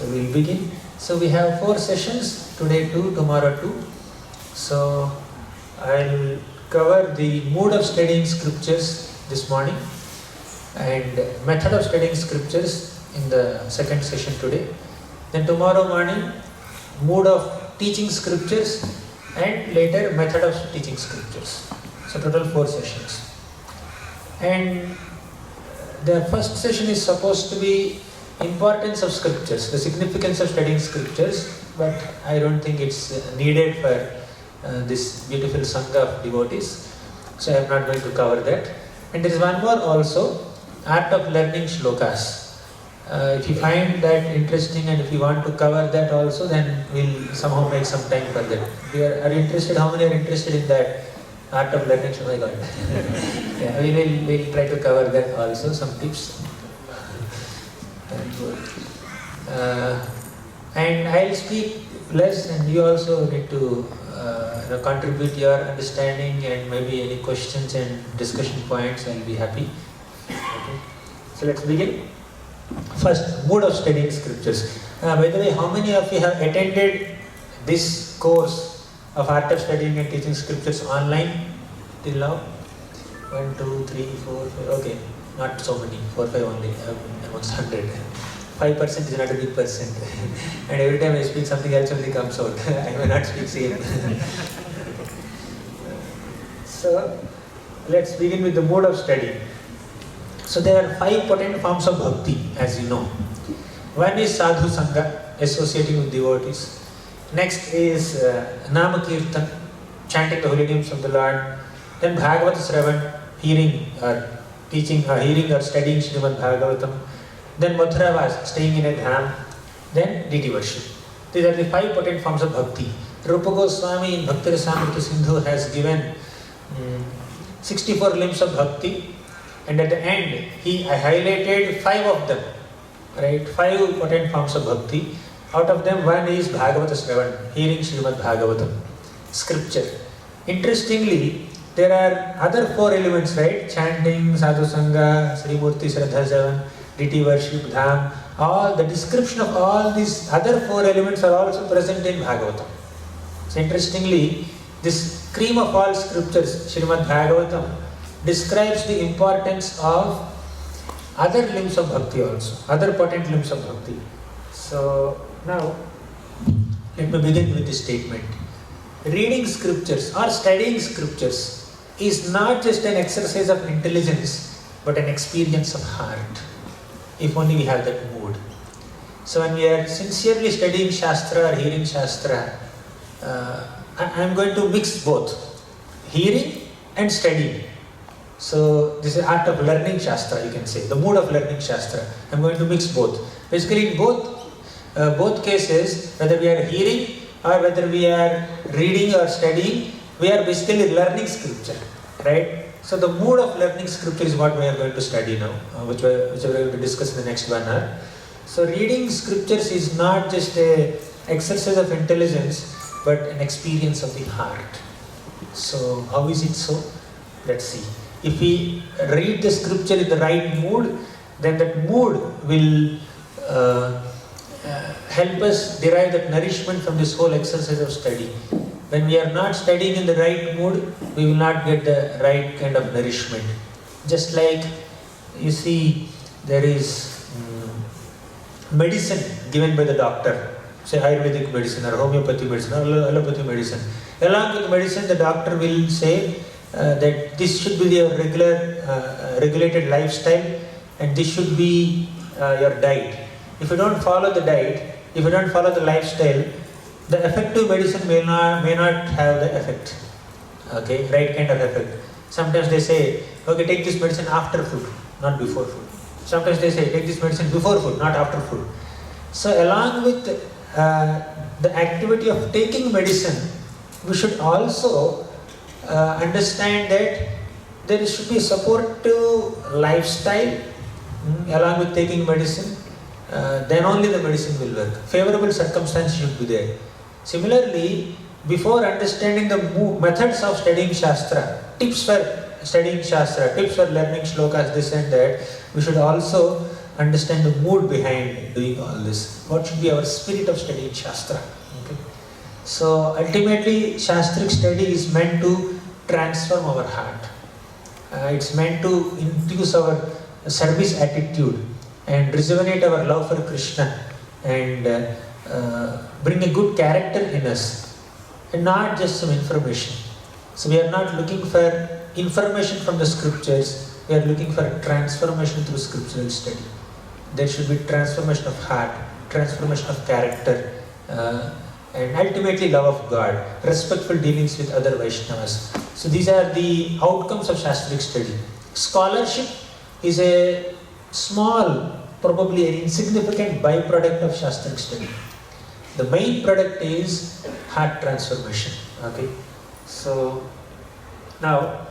So we'll begin. So we have 4 sessions, today 2, tomorrow 2. So I'll cover the mood of studying scriptures this morning and method of studying scriptures in the second session today. Then tomorrow morning, mood of teaching scriptures and later method of teaching scriptures. So total 4 sessions. And the first session is supposed to be importance of scriptures, the significance of studying scriptures, but I don't think it's needed for this beautiful Sangha of devotees. So I am not going to cover that. And there is one more also, art of learning shlokas. If you find that interesting and if you want to cover that also, then we'll somehow make some time for that. Are you interested? How many are interested in that? Art of learning shlokas? Oh my God. Yeah, we'll try to cover that also, some tips. And I'll speak less and you also need to contribute your understanding and maybe any questions and discussion points. I'll be happy. Okay. So let's begin. First, mood of studying scriptures. By the way, how many of you have attended this course of art of studying and teaching scriptures online till now? 1, 2, 3, 4, 5. Okay, not so many. 4, 5 only. Amongst 100. 5% is not a big percent. And every time I speak, something else only comes out. I may not speak same. So, let's begin with the mode of study. So, there are 5 potent forms of bhakti, as you know. One is sadhu sangha, associating with devotees. Next is nama kirtan, chanting the holy names of the Lord. Then bhagavata sravan, hearing or teaching or hearing or studying Srimad Bhagavatam. Then Madhuravas, staying in a dham. Then deity worship. These are the 5 potent forms of bhakti. Rupa Goswami in Bhakti Rasamrita Sindhu has given 64 limbs of bhakti, and at the end he highlighted 5 of them. Right? 5 potent forms of bhakti. Out of them, one is Bhagavata Sravan, hearing Srimad Bhagavatam, scripture. Interestingly, there are other 4 elements, right? Chanting, sadhu sangha, Sri Murti Shraddha Javan, deity worship, dham. All the description of all these other 4 elements are also present in Bhagavatam. So interestingly, this cream of all scriptures, Srimad Bhagavatam, describes the importance of other limbs of bhakti also, other potent limbs of bhakti. So now, let me begin with this statement. Reading scriptures or studying scriptures is not just an exercise of intelligence, but an experience of heart. If only we have that mood. So when we are sincerely studying Shastra or hearing Shastra, I am going to mix both, hearing and studying. So this is art of learning Shastra, you can say, the mood of learning Shastra. I am going to mix both. Basically in both cases, whether we are hearing or whether we are reading or studying, we are basically learning scripture, right? So the mood of learning scripture is what we are going to study now, which we are going to discuss in the next 1 hour. So reading scriptures is not just an exercise of intelligence, but an experience of the heart. So how is it so? Let's see. If we read the scripture in the right mood, then that mood will help us derive that nourishment from this whole exercise of study. When we are not studying in the right mood, we will not get the right kind of nourishment. Just like you see, there is medicine given by the doctor, say Ayurvedic medicine or homeopathy medicine or allopathy medicine. Along with medicine, the doctor will say that this should be your regulated lifestyle and this should be your diet. If you don't follow the diet, if you don't follow the lifestyle, the effective medicine may not have the effect. Okay, right kind of effect. Sometimes they say, okay, take this medicine after food, not before food. Sometimes they say, take this medicine before food, not after food. So along with the activity of taking medicine, we should also understand that there should be support to lifestyle along with taking medicine. Then only the medicine will work. Favorable circumstances should be there. Similarly, before understanding the methods of studying Shastra, tips for studying Shastra, tips for learning shlokas, this and that, we should also understand the mood behind doing all this. What should be our spirit of studying Shastra? Okay. So ultimately, Shastric study is meant to transform our heart. It's meant to induce our service attitude and rejuvenate our love for Krishna and bring a good character in us, and not just some information. So we are not looking for information from the scriptures, we are looking for transformation through scriptural study. There should be transformation of heart, transformation of character, and ultimately love of God, respectful dealings with other Vaishnavas. So these are the outcomes of Shastric study. Scholarship is a small, probably an insignificant byproduct of Shastric study. The main product is heart transformation. Okay. So now,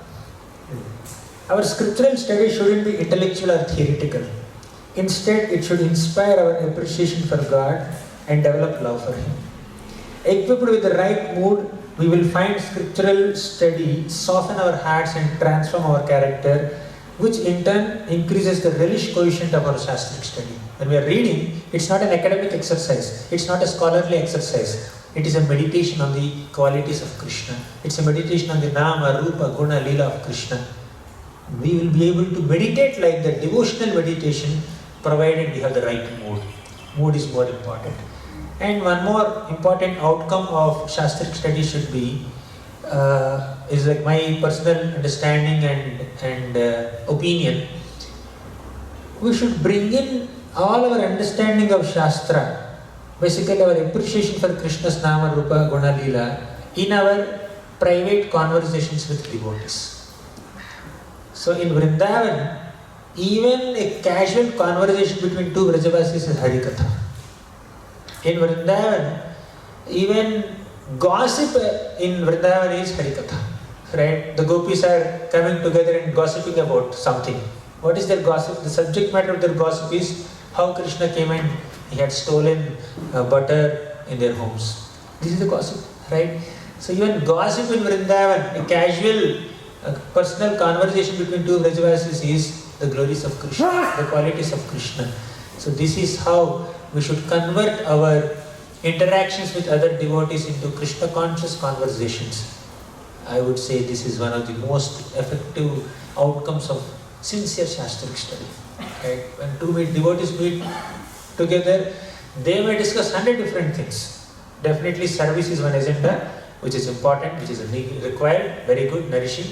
our scriptural study shouldn't be intellectual or theoretical. Instead, it should inspire our appreciation for God and develop love for Him. Equipped with the right mood, we will find scriptural study soften our hearts and transform our character, which in turn increases the relish quotient of our Shastric study. When we are reading, it's not an academic exercise, it's not a scholarly exercise. It is a meditation on the qualities of Krishna. It's a meditation on the Nama, Rupa, Guna, Leela of Krishna. We will be able to meditate like the devotional meditation, provided we have the right mood. Mood is more important. And one more important outcome of Shastric study should be, is like my personal understanding and opinion, we should bring in all our understanding of Shastra, basically our appreciation for Krishna's Nama, Rupa, Guna, Leela, in our private conversations with devotees. So in Vrindavan, even a casual conversation between two Vrajavasis is Harikatha. In Vrindavan, even gossip in Vrindavan is Harikatha. Right? The gopis are coming together and gossiping about something. What is their gossip? The subject matter of their gossip is how Krishna came and he had stolen butter in their homes. This is the gossip, right? So even gossip in Vrindavan, a casual personal conversation between two Vrajavasis is the glories of Krishna, the qualities of Krishna. So this is how we should convert our interactions with other devotees into Krishna conscious conversations. I would say this is one of the most effective outcomes of sincere Shastric study. Right? When two devotees meet together, they may discuss 100 different things. Definitely service is one agenda, which is important, which is required, very good, nourishing.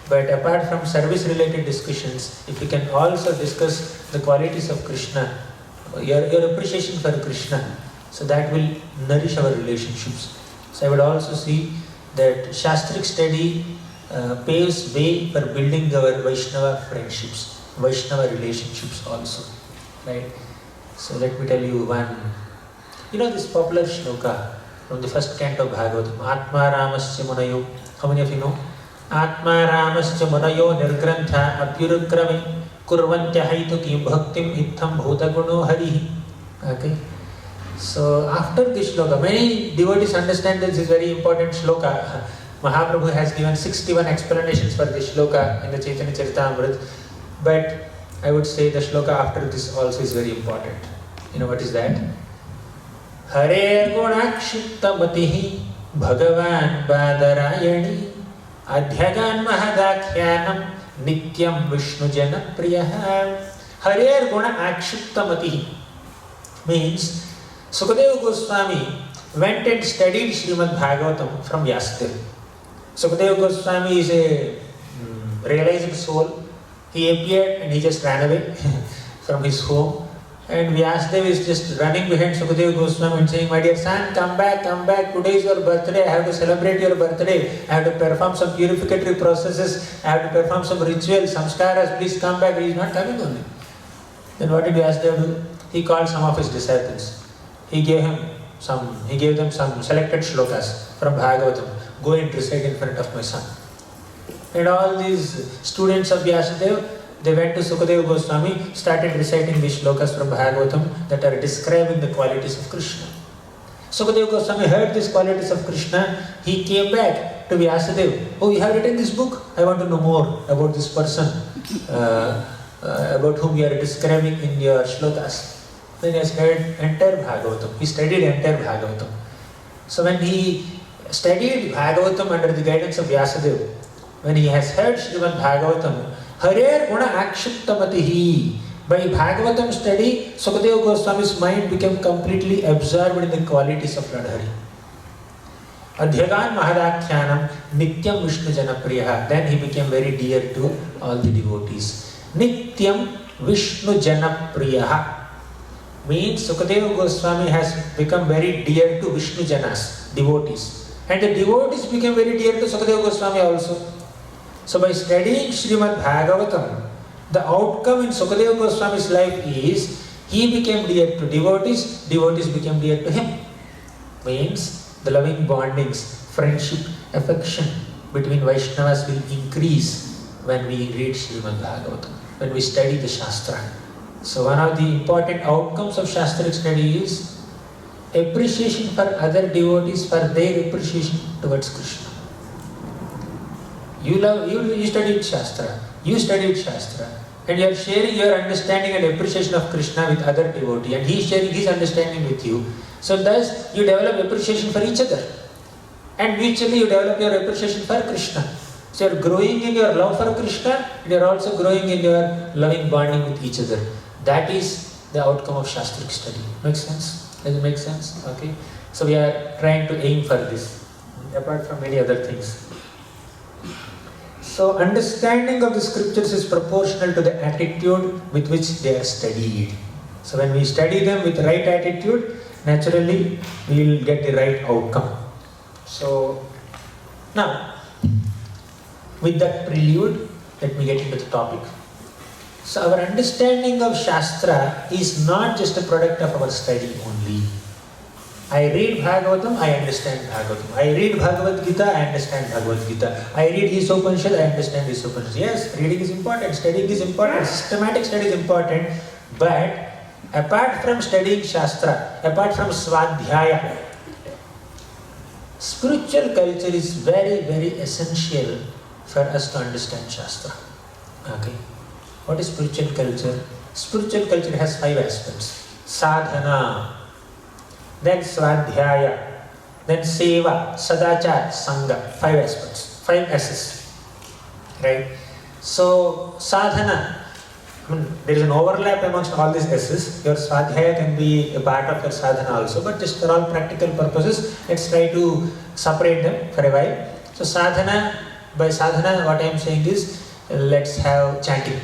But apart from service related discussions, if we can also discuss the qualities of Krishna, your appreciation for Krishna, so that will nourish our relationships. So I would also see that Shastric study paves way for building our Vaishnava friendships, Vaishnava relationships also. Right? So let me tell you one. You know this popular shloka from the first canto of Bhagavatam, Atma Ramasya Munayo. How many of you know? Atma Ramasya Munayo Nirgrantha Apyurukrami Kurvantya Haitukim Bhaktim Itham Bhutaguno Harihi. Okay. So after this shloka, many devotees understand that this is very important shloka. Mahaprabhu has given 61 explanations for this shloka in the Chaitanya Charitamrita. But I would say the shloka after this also is very important. You know what is that? Hare Gunakshita Matihi Bhagavan Badarayani Adhyagan Mahadakhyanam Nityam Vishnu Jana Priyaha. Hare Guna Akshipta Matihi means Sukadeva Goswami went and studied Srimad Bhagavatam from Vyasadeva. Sukadeva Goswami is a realizing soul. He appeared and he just ran away from his home. And Vyasadeva is just running behind Sukadeva Goswami and saying, my dear son, come back, today is your birthday, I have to celebrate your birthday, I have to perform some purificatory processes, I have to perform some rituals, samskaras, please come back. He is not coming only. Then what did Vyasadeva do? He called some of his disciples. He gave them some selected shlokas from Bhagavatam. Go and recite in front of my son. And all these students of Vyasadeva, they went to Sukadeva Goswami, started reciting these shlokas from Bhagavatam that are describing the qualities of Krishna. Sukadeva Goswami heard these qualities of Krishna. He came back to Vyasadeva. Oh, you have written this book? I want to know more about this person. about whom you are describing in your shlokas, when he has heard entire Bhagavatam, he studied entire Bhagavatam. So when he studied Bhagavatam under the guidance of Vyasadeva, when he has heard Srimad Bhagavatam, Hare Guna Akshiptamatihi. By Bhagavatam study, Sukadeva Goswami's mind became completely absorbed in the qualities of Lord Hari. Adhyagan Mahadakhyanam Nityam Vishnu Janapriyaha. Then he became very dear to all the devotees. Nityam Vishnu Janapriyaha means Sukadeva Goswami has become very dear to Vishnu Janas, devotees. And the devotees became very dear to Sukadeva Goswami also. So by studying Srimad Bhagavatam, the outcome in Sukadeva Goswami's life is he became dear to devotees, devotees became dear to him. Means the loving bondings, friendship, affection between Vaishnavas will increase when we read Srimad Bhagavatam, when we study the Shastra. So one of the important outcomes of Shastric study is appreciation for other devotees for their appreciation towards Krishna. You studied Shastra, and you are sharing your understanding and appreciation of Krishna with other devotee, and he is sharing his understanding with you. So thus you develop appreciation for each other, and mutually you develop your appreciation for Krishna. So you are growing in your love for Krishna, and you are also growing in your loving bonding with each other. That is the outcome of Shastric study. Makes sense? Does it make sense? Okay. So we are trying to aim for this, apart from many other things. So understanding of the scriptures is proportional to the attitude with which they are studied. So when we study them with right attitude, naturally we will get the right outcome. So now, with that prelude, let me get into the topic. So our understanding of Shastra is not just a product of our study only. I read Bhagavatam, I understand Bhagavatam. I read Bhagavad Gita, I understand Bhagavad Gita. I read Upanishad, I understand Upanishad. Yes, reading is important, studying is important, systematic study is important. But apart from studying Shastra, apart from Swadhyaya, spiritual culture is very, very essential for us to understand Shastra. Okay. What is spiritual culture? Spiritual culture has 5 aspects. Sadhana, then Swadhyaya, then Seva, Sadachar, Sangha. 5 aspects, 5 S's. Right? So, Sadhana, there is an overlap amongst all these S's. Your Swadhyaya can be a part of your Sadhana also, but just for all practical purposes, let's try to separate them for a while. So, Sadhana, by Sadhana, what I am saying is, let's have chanting,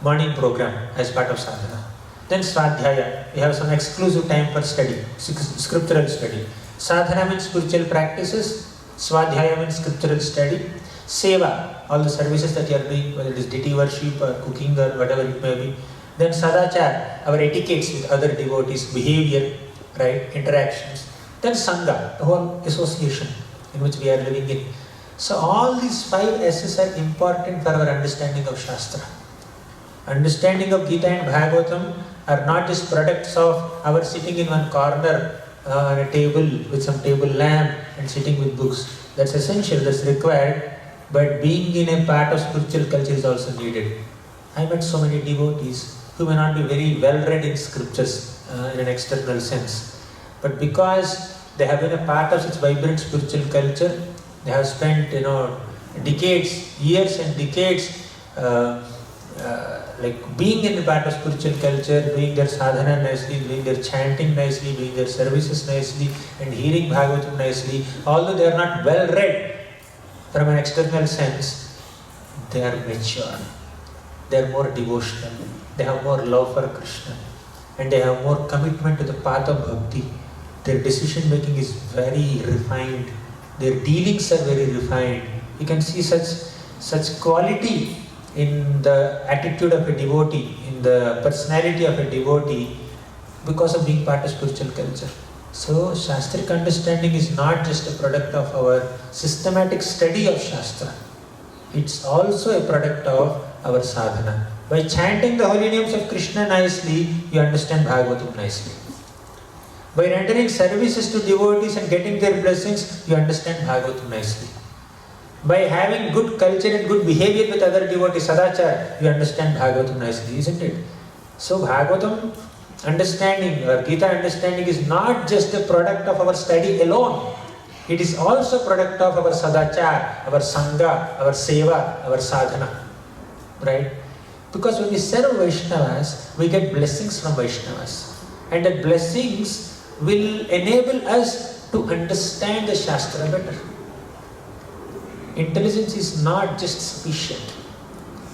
morning program as part of Sadhana. Then Swadhyaya, we have some exclusive time for study, scriptural study. Sadhana means spiritual practices, Swadhyaya means scriptural study. Seva, all the services that you are doing, whether it is deity worship or cooking or whatever it may be. Then Sadachar, our etiquettes with other devotees, behavior, right, interactions. Then Sangha, the whole association in which we are living in. So all these 5 S's are important for our understanding of Shastra. Understanding of Gita and Bhagavatam are not just products of our sitting in one corner on a table with some table lamp and sitting with books. That's essential, that's required, but being in a part of spiritual culture is also needed. I met so many devotees who may not be very well read in scriptures in an external sense, but because they have been a part of such vibrant spiritual culture, they have spent decades, years and decades like being in a part of spiritual culture, doing their sadhana nicely, doing their chanting nicely, doing their services nicely, and hearing Bhagavatam nicely. Although they are not well read from an external sense, they are mature, they are more devotional, they have more love for Krishna, and they have more commitment to the path of bhakti. Their decision making is very refined, their dealings are very refined. You can see such quality in the attitude of a devotee, in the personality of a devotee, because of being part of spiritual culture. So, Shastric understanding is not just a product of our systematic study of Shastra. It's also a product of our sadhana. By chanting the holy names of Krishna nicely, you understand Bhagavatam nicely. By rendering services to devotees and getting their blessings, you understand Bhagavatam nicely. By having good culture and good behavior with other devotees, Sadachar, you understand Bhagavatam nicely, isn't it? So Bhagavatam understanding or Gita understanding is not just a product of our study alone. It is also a product of our Sadachar, our Sangha, our Seva, our Sadhana. Right? Because when we serve Vaishnavas, we get blessings from Vaishnavas. And that blessings will enable us to understand the Shastra better. Intelligence is not just sufficient.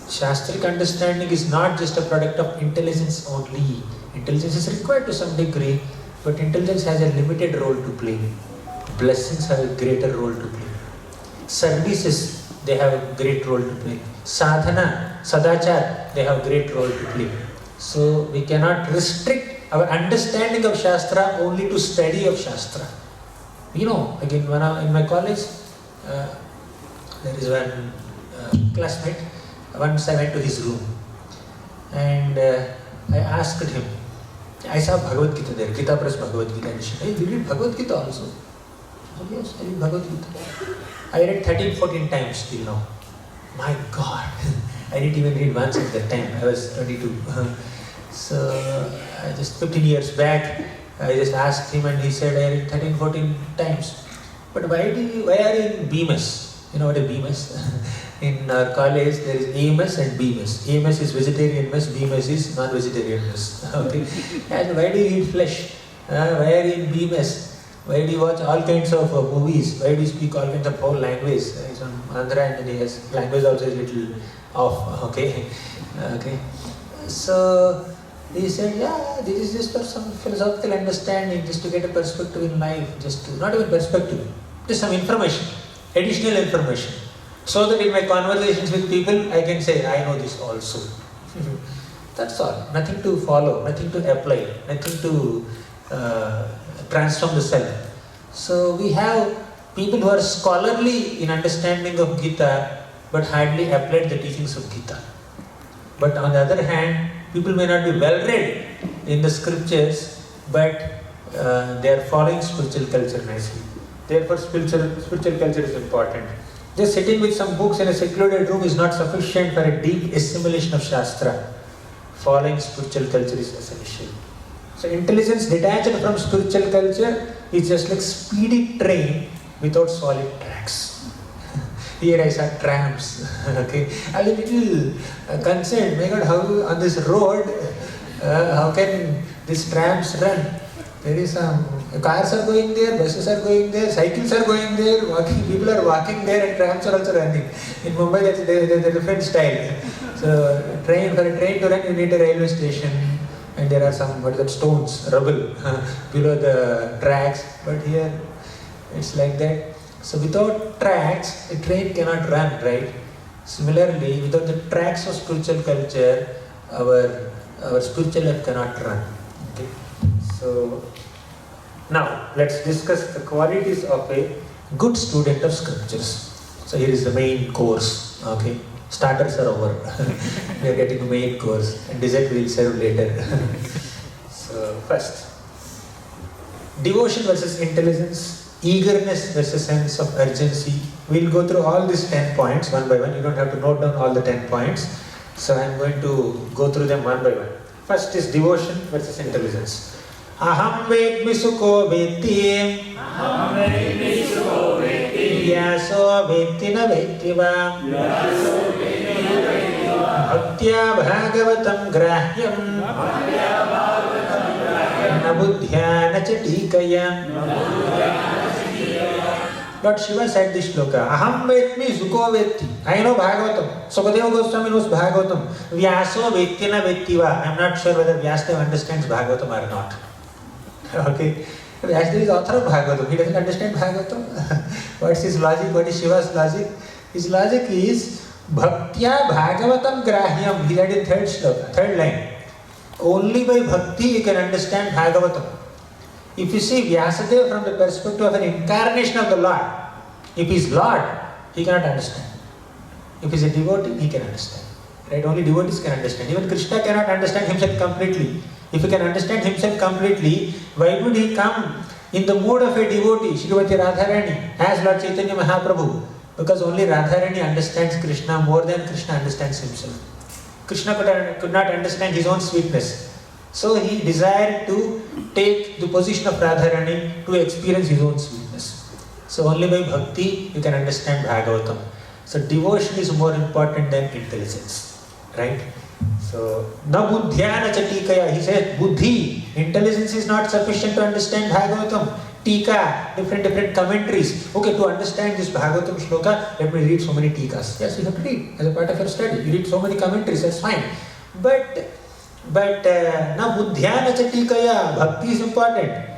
Shastric understanding is not just a product of intelligence only. Intelligence is required to some degree, but intelligence has a limited role to play. Blessings have a greater role to play. Services, they have a great role to play. Sadhana, Sadachar, they have a great role to play. So we cannot restrict our understanding of Shastra only to study of Shastra. You know, again, when in my college, there is one classmate. Once I went to his room and I asked him, I saw Bhagavad Gita there, Gita Press Bhagavad Gita. And he said, hey, you read Bhagavad Gita also? I said, yes, I read Bhagavad Gita. I read 13-14 times till now. My God, I didn't even read once at that time. I was 22. So, just 15 years back, I just asked him and he said, I read 13-14 times. But why are you in BMS? You know what a BMS? In our college, there is AMS and BMS. AMS is vegetarian mess, BMS is non-vegetarian mess. Okay? And why do you eat flesh? Why are you in BMS? Why do you watch all kinds of movies? Why do you speak all kinds of foul language? It's on Andhra and his language also is a little off. Okay? Okay. So he said, yeah, this is just for some philosophical understanding, just to get a perspective in life, just to, not even perspective, just some information, additional information. So that in my conversations with people, I can say, I know this also. That's all. Nothing to follow, nothing to apply, nothing to transform the self. So we have people who are scholarly in understanding of Gita, but hardly applied the teachings of Gita. But on the other hand, people may not be well read in the scriptures, but they are following spiritual culture nicely. Therefore, spiritual culture is important. Just sitting with some books in a secluded room is not sufficient for a deep assimilation of Shastra. Following spiritual culture is essential. So intelligence detached from spiritual culture is just like speedy train without solid tracks. Here I saw trams. Okay, I was a little concerned. My God, how on this road, how can these trams run? There is some cars are going there, buses are going there, cycles are going there, people are walking there, and trams are also running. In Mumbai, there's a different style. So, for a train to run, you need a railway station, and there are some stones, rubble below the tracks. But here, it's like that. So, without tracks, a train cannot run, right? Similarly, without the tracks of spiritual culture, our spiritual life cannot run. Okay? So, now let's discuss the qualities of a good student of scriptures. So here is the main course. Okay, starters are over. We are getting the main course, and dessert we will serve later. So first, devotion versus intelligence, eagerness versus sense of urgency. We will go through all these 10 points one by one. You don't have to note down all the 10 points. So I am going to go through them one by one. First is devotion versus intelligence. Aham vedmi sukho vedti Vyaso vedti na vedti va Bhaktya bhagavatam grahyam Na buddhya na chatikaya. Lord Shiva said this shloka, Aham vedmi sukho vedti. I know Bhagavatam. Sukadeva Goswami knows Bhagavatam. Vyaso vedti na vedti va. I am not sure whether Vyasdeva understands Bhagavatam or not. Okay, Vyasdeva is author of Bhagavatam. He doesn't understand Bhagavatam. What's his logic? What is Shiva's logic? His logic is Bhaktya Bhagavatam Grahyam. He said in third line. Only by bhakti you can understand Bhagavatam. If you see Vyasadeva from the perspective of an incarnation of the Lord, if he is Lord, he cannot understand. If he is a devotee, he can understand. Right? Only devotees can understand. Even Krishna cannot understand himself completely. If he can understand himself completely, why would he come in the mood of a devotee, Srimati Radharani, as Lord Chaitanya Mahaprabhu? Because only Radharani understands Krishna more than Krishna understands himself. Krishna could not understand his own sweetness. So he desired to take the position of Radharani to experience his own sweetness. So only by bhakti you can understand Bhagavatam. So devotion is more important than intelligence. Right? So, na buddhyana cha tikaya. He said, buddhi, intelligence is not sufficient to understand Bhagavatam. Tika, different commentaries. Okay, to understand this Bhagavatam shloka, let me read so many tikas. Yes, you have to read as a part of your study. You read so many commentaries, that's fine. But na buddhyana cha tikaya, bhakti is important.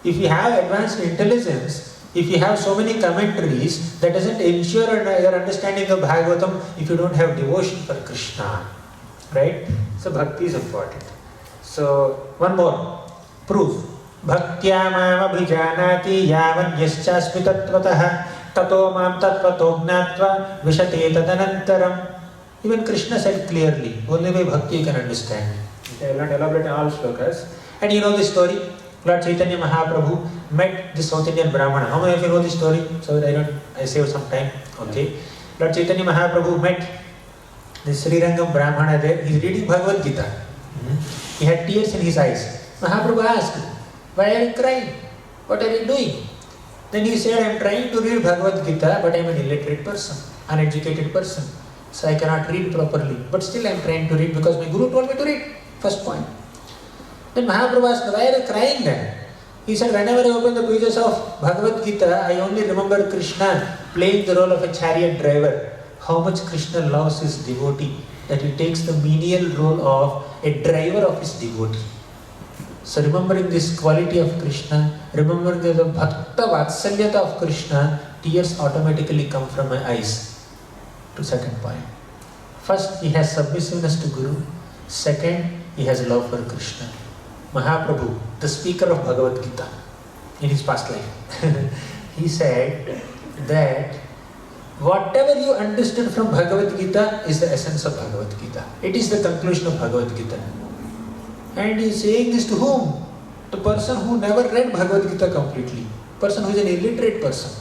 If you have advanced intelligence, if you have so many commentaries, that doesn't ensure your understanding of Bhagavatam if you don't have devotion for Krishna. Right? So bhakti is important. So one more proof. Bhaktya mam abhijanati yavan yaschasmi tatvatah tato mam tatvato gnatva vishate tadanantaram. Even Krishna said clearly, only by bhakti you can understand. I will not elaborate on all shlokas. And you know this story. Lord Chaitanya Mahaprabhu met the South Indian Brahmana. How many of you know this story? So that I save some time. Okay. Lord Chaitanya Mahaprabhu met the Sri Rangam Brahmana there. He is reading Bhagavad Gita. He had tears in his eyes. Mahaprabhu asked, why are you crying? What are you doing? Then he said, I am trying to read Bhagavad Gita, but I am an illiterate person, uneducated person. So I cannot read properly. But still I am trying to read because my Guru told me to read. First point. Then Mahaprabhu asked, why are you crying then? He said, whenever I open the pages of Bhagavad Gita, I only remember Krishna playing the role of a chariot driver. How much Krishna loves his devotee, that he takes the menial role of a driver of his devotee. So remembering this quality of Krishna, remembering the bhakta vatsalyata of Krishna, tears automatically come from my eyes. To second point. First, he has submissiveness to Guru. Second, he has love for Krishna. Mahaprabhu, the speaker of Bhagavad Gita, in his past life, he said that whatever you understood from Bhagavad Gita is the essence of Bhagavad Gita. It is the conclusion of Bhagavad Gita. And he is saying this to whom? The person who never read Bhagavad Gita completely. Person who is an illiterate person.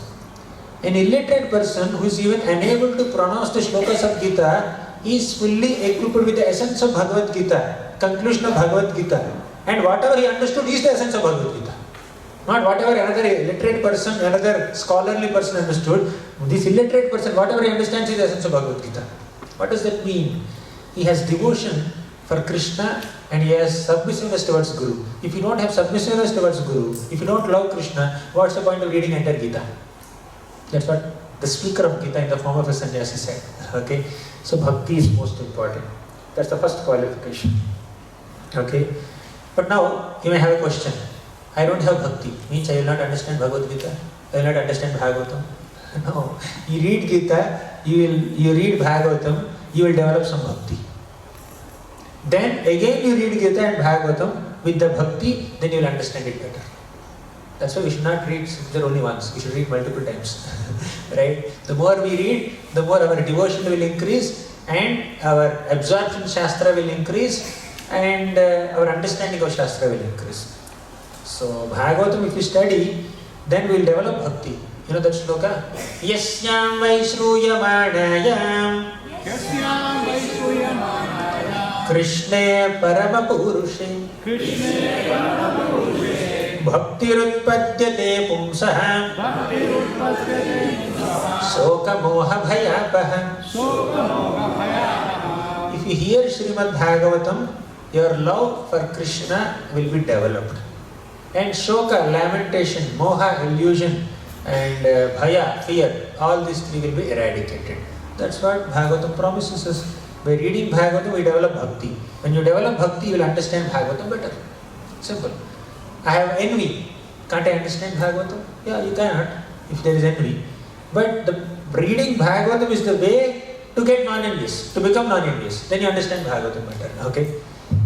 An illiterate person who is even unable to pronounce the shlokas of Gita is fully equipped with the essence of Bhagavad Gita, conclusion of Bhagavad Gita. And whatever he understood is the essence of Bhagavad Gita. Not whatever another illiterate person, another scholarly person understood. This illiterate person, whatever he understands is the essence of Bhagavad Gita. What does that mean? He has devotion for Krishna and he has submissiveness towards Guru. If you don't have submissiveness towards Guru, if you don't love Krishna, what's the point of reading entire Gita? That's what the speaker of Gita in the form of a sannyasi said. Okay? So bhakti is most important. That's the first qualification. Okay? But now, you may have a question. I don't have bhakti. Means I will not understand Bhagavad Gita. I will not understand Bhagavatam. No. You read Gita, you read Bhagavatam, you will develop some bhakti. Then again you read Gita and Bhagavatam with the bhakti, then you will understand it better. That's why we should not read scripture only once. We should read multiple times. Right? The more we read, the more our devotion will increase and our absorption Shastra will increase and our understanding of Shastra will increase. So Bhagavatam if we study, then we will develop bhakti. You know that shloka? Yasyam Vaishruyamanayam Krishne Paramapurushe Bhaktirutpadyate Pumsaha Soka Moha Bhayapaha. If you hear Srimad Bhagavatam, your love for Krishna will be developed. And Shoka, lamentation, Moha, illusion, and Bhaya, fear, all these three will be eradicated. That's what Bhagavatam promises us. By reading Bhagavatam, we develop bhakti. When you develop bhakti, you will understand Bhagavatam better. Simple. I have envy. Can't I understand Bhagavatam? Yeah, you cannot, if there is envy. But the reading Bhagavatam is the way to get non-envious, to become non-envious. Then you understand Bhagavatam better. Okay?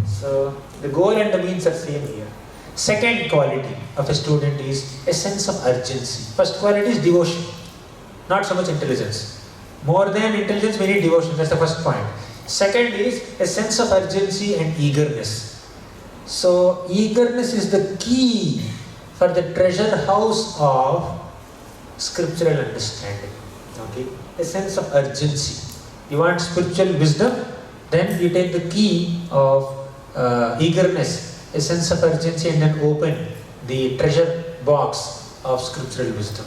So, the goal and the means are same here. Second quality of a student is a sense of urgency. First quality is devotion, not so much intelligence. More than intelligence, we need devotion. That's the first point. Second is a sense of urgency and eagerness. So, eagerness is the key for the treasure house of scriptural understanding. Okay, a sense of urgency. You want spiritual wisdom, then you take the key of eagerness, a sense of urgency, and then open the treasure box of scriptural wisdom.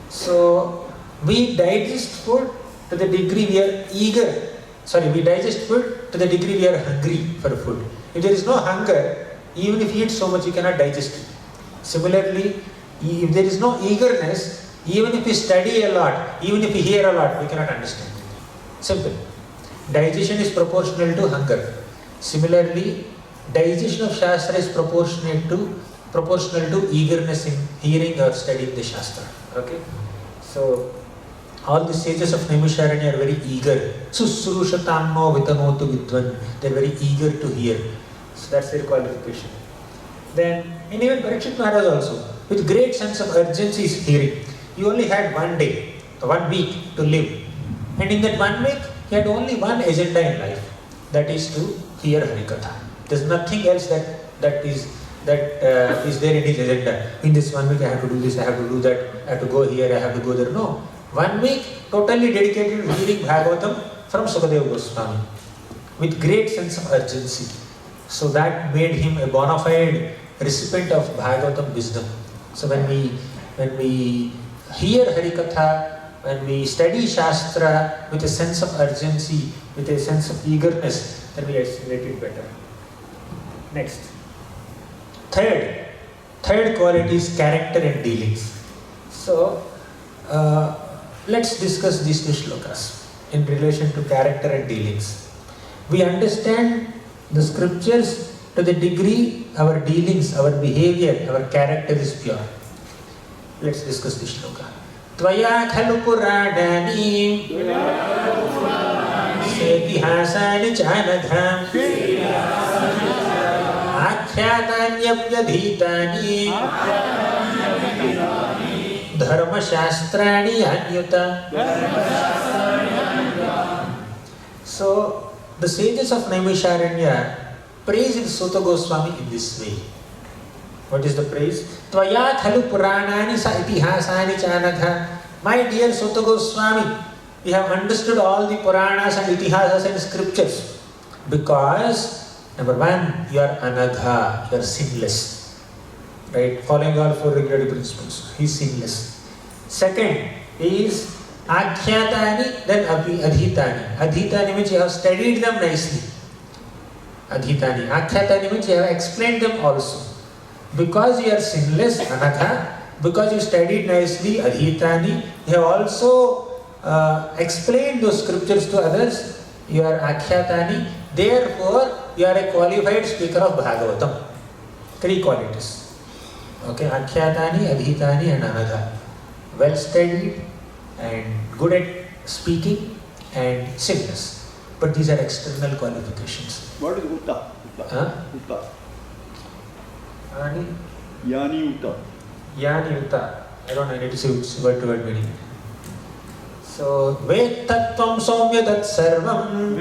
So we digest food to the degree we are eager. We digest food to the degree we are hungry for food. If there is no hunger, even if you eat so much, you cannot digest it. Similarly, if there is no eagerness, even if we study a lot, even if we hear a lot, we cannot understand it. Simple. Digestion is proportional to hunger. Similarly, digestion of Shastra is proportional to eagerness in hearing or studying the Shastra. Okay? So, all the sages of Naimisharanya are very eager. Susrushatamno vitanotu vidvan. They are very eager to hear. So that's their qualification. Then, and even Parikshit Maharaj also, with great sense of urgency is hearing. He only had 1 day, 1 week to live. And in that 1 week, he had only one agenda in life. That is to hear Harikatha. There's nothing else that is there in his agenda. In this 1 week I have to do this, I have to do that, I have to go here, I have to go there. No. 1 week totally dedicated to reading Bhagavatam from Sukadeva Goswami with great sense of urgency. So that made him a bona fide recipient of Bhagavatam wisdom. So when we hear Harikatha, when we study Shastra with a sense of urgency, with a sense of eagerness, then we assimilate it better. Next. Third quality is character and dealings. So, let's discuss these 2 shlokas in relation to character and dealings. We understand the scriptures to the degree our dealings, our behavior, our character is pure. Let's discuss this shloka. Tvaya khalu puranani setihasani chanadham akhyatanyapyadhitani dharma shastrani anyuta. So, the sages of Naimisharanya praised Suta Goswami in this way. What is the praise? Tvaya khalu puranani sa itihasani chanadha. My dear Suta Goswami, we have understood all the Puranas and Itihasas and scriptures because, number 1, you are anagha, you are sinless. Right? Following all 4 regulative principles. He is sinless. Second is Adhyatani, then Adhitani. Adhitani means you have studied them nicely. Adhitani. Adhyatani means you have explained them also. Because you are sinless, Anagha, because you studied nicely, Adhitani, you have also explained those scriptures to others, you are Akhyatani, therefore you are a qualified speaker of Bhagavatam. 3 qualities. Okay, Akhyatani, Adhitani and Anagha. Well studied and good at speaking and sinless. But these are external qualifications. What is Uta? Uta. Yani Uta. Yani Uta. I don't know, I need to see word to word meaning. So, Ved Tattvam Somya Tat Sarvam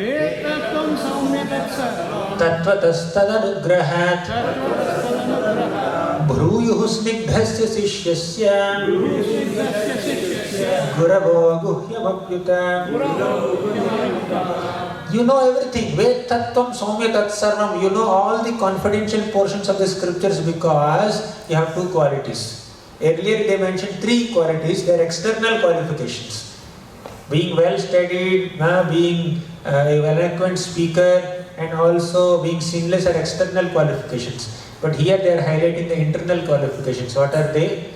Tatvatastadanugrahat Bruyuhu Snigdhasya Sishyasya Guravo Guhyamapyuta. You know everything. Ved Tattvam Somya Tat Sarvam. You know all the confidential portions of the scriptures because you have 2 qualities. Earlier they mentioned 3 qualities. They are external qualifications. Being well studied, being a well-eloquent speaker, and also being sinless are external qualifications. But here they are highlighting the internal qualifications. What are they?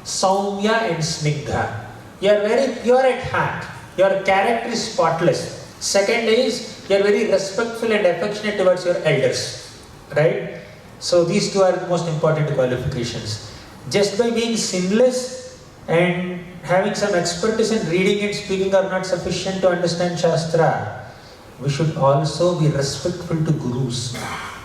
Saumya and Snigdha. You are very pure at heart. Your character is spotless. Second is, you are very respectful and affectionate towards your elders. Right? So these 2 are the most important qualifications. Just by being sinless and having some expertise in reading and speaking are not sufficient to understand Shastra. We should also be respectful to Gurus.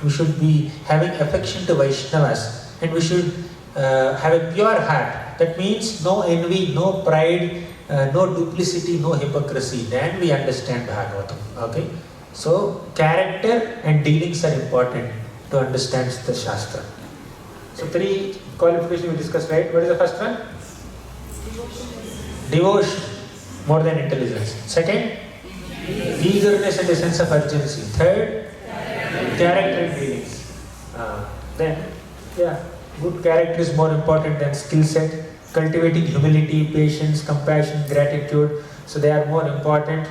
We should be having affection to Vaishnavas. And we should have a pure heart. That means no envy, no pride, no duplicity, no hypocrisy. Then we understand Bhagavatam. Okay? So, character and dealings are important to understand the Shastra. So, 3 qualifications we discussed, right? What is the first one? Devotion. more than intelligence. Second, eagerness and a sense of urgency. Third, character and feelings. Then, good character is more important than skill set. Cultivating humility, patience, compassion, gratitude. So they are more important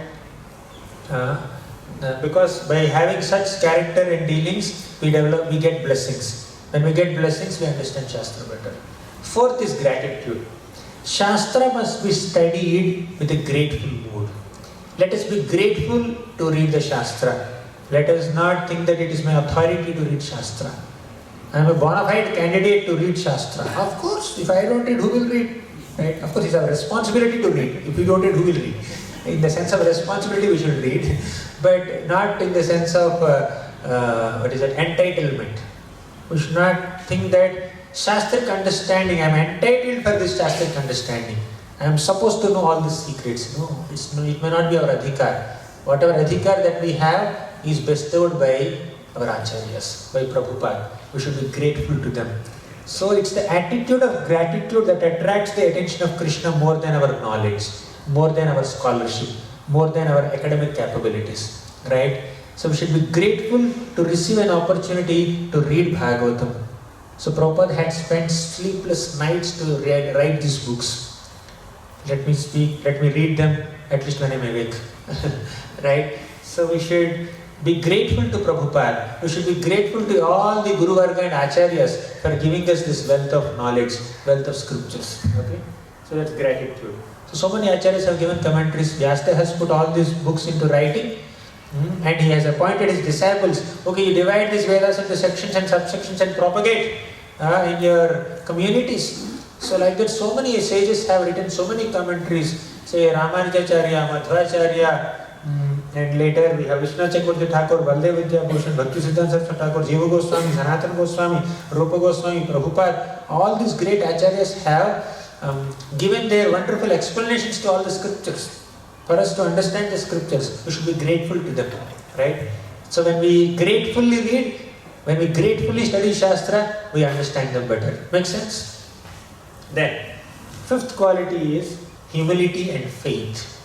because by having such character and dealings, we get blessings. When we get blessings, we understand Shastra better. Fourth is gratitude. Shastra must be studied with a grateful mood. Let us be grateful to read the Shastra. Let us not think that it is my authority to read Shastra. I am a bona fide candidate to read Shastra. Of course, if I don't read, who will read? Right? Of course, it's our responsibility to read. If we don't read, who will read? In the sense of responsibility, we should read, but not in the sense of entitlement. We should not think that Shastric understanding, I am entitled for this Shastric understanding. I am supposed to know all the secrets. No, it may not be our adhikar. Whatever adhikar that we have is bestowed by our acharyas, by Prabhupada. We should be grateful to them. So it's the attitude of gratitude that attracts the attention of Krishna more than our knowledge, more than our scholarship, more than our academic capabilities. Right? So we should be grateful to receive an opportunity to read Bhagavatam. So Prabhupada had spent sleepless nights to write these books. Let me read them at least when I am awake. Right? So we should be grateful to Prabhupada. We should be grateful to all the Guru Varga and Acharyas for giving us this wealth of knowledge, wealth of scriptures. Okay? So that's gratitude. So many Acharyas have given commentaries. Vyasa has put all these books into writing. And he has appointed his disciples. Okay, you divide these Vedas into sections and subsections and propagate in your communities. So like that, so many sages have written so many commentaries. Say Ramanujacharya, Madhvacharya, and later we have Vishnu Chakravarti Thakur, Baldev Vidyabhushan, Bhaktisiddhanta Saraswati Thakur, Jiva Goswami, Sanatana Goswami, Rupa Goswami, Prabhupada. All these great Acharyas have given their wonderful explanations to all the scriptures. For us to understand the scriptures, we should be grateful to them, right? So when we gratefully read, when we gratefully study Shastra, we understand them better. Make sense? Then, fifth quality is humility and faith.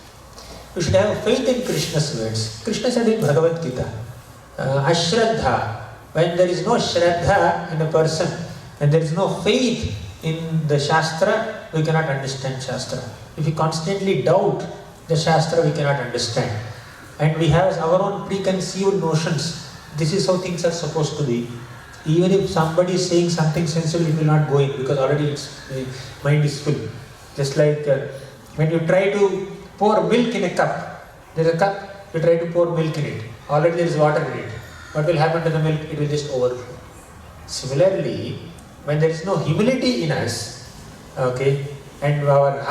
We should have faith in Krishna's words. Krishna said in Bhagavad Gita, Ashraddha, when there is no Shraddha in a person, when there is no faith in the Shastra, we cannot understand Shastra. If we constantly doubt the Shastra, we cannot understand. And we have our own preconceived notions. This is how things are supposed to be. Even if somebody is saying something sensible, it will not go in because already its mind is full. Just like when you try to pour milk in a cup. There is a cup, you try to pour milk in it. Already there is water in it. What will happen to the milk? It will just overflow. Similarly, when there is no humility in us, okay, and our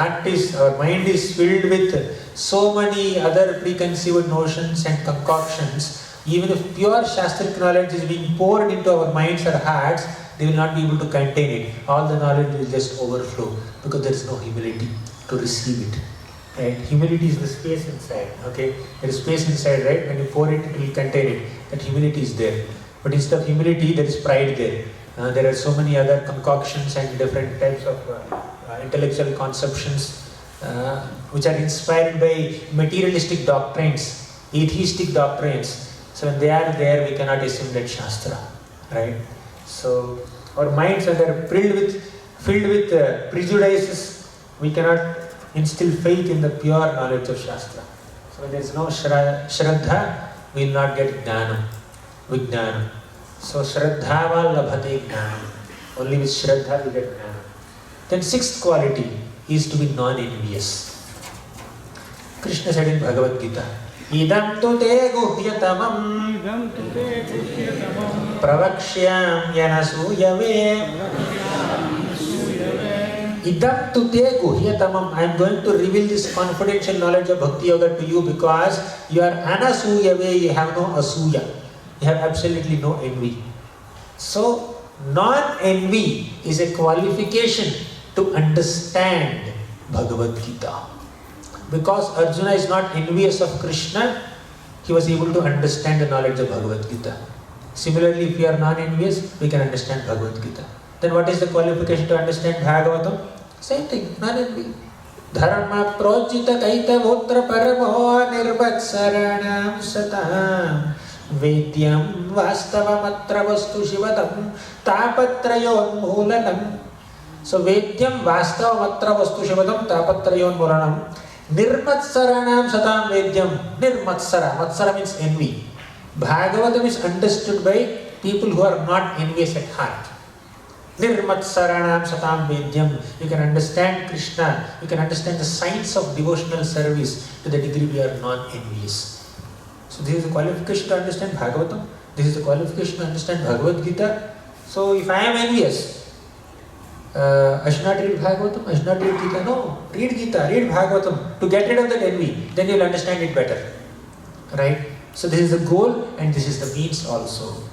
mind is filled with so many other preconceived notions and concoctions, even if pure Shastric knowledge is being poured into our minds or hearts, they will not be able to contain it. All the knowledge will just overflow because there is no humility to receive it. Right? Humility is the space inside. Okay, there is space inside, right? When you pour it, it will contain it. That humility is there. But instead of humility, there is pride there. There are so many other concoctions and different types of intellectual conceptions which are inspired by materialistic doctrines, atheistic doctrines. So when they are there, we cannot assimilate Shastra, right? So our minds are filled with prejudices. We cannot instill faith in the pure knowledge of Shastra. So when there is no Shraddha, we will not get Jnana, Vijnana. So Shraddhava labhate Jnana. Only with Shraddha we get Jnana. Then sixth quality is to be non-envious. Krishna said in Bhagavad Gita, Idam tu te guhyatamam pravakshyam yanasuyave. Idam tu te guhyatamam. I am going to reveal this confidential knowledge of Bhakti Yoga to you because you are anasuyave, you have no asuya. You have absolutely no envy. So, non-envy is a qualification to understand Bhagavad Gita. Because Arjuna is not envious of Krishna, he was able to understand the knowledge of Bhagavad Gita. Similarly, if we are non-envious, we can understand Bhagavad Gita. Then what is the qualification to understand Bhagavatam? Same thing, non-envy. Dharma projita kaitavotra paramo nirvatsaranam satam Vedyam vastavamatra vastu shivatam tapatrayon mulanam. So Vedyam vastavamatra vastu shivatam tapatrayon mulanam Nirmatsaranam satam Vedyam. Nirmatsara. Matsara means envy. Bhagavatam is understood by people who are not envious at heart. Nirmatsaranam satam Vedyam. You can understand Krishna. You can understand the science of devotional service to the degree we are non-envious. So this is the qualification to understand Bhagavatam. This is the qualification to understand Bhagavad Gita. So if I am envious, I should not read Bhagavatam, I should not read Gita. No, read Gita, read Bhagavatam to get rid of that envy. Then you will understand it better. Right? So this is the goal and this is the means also.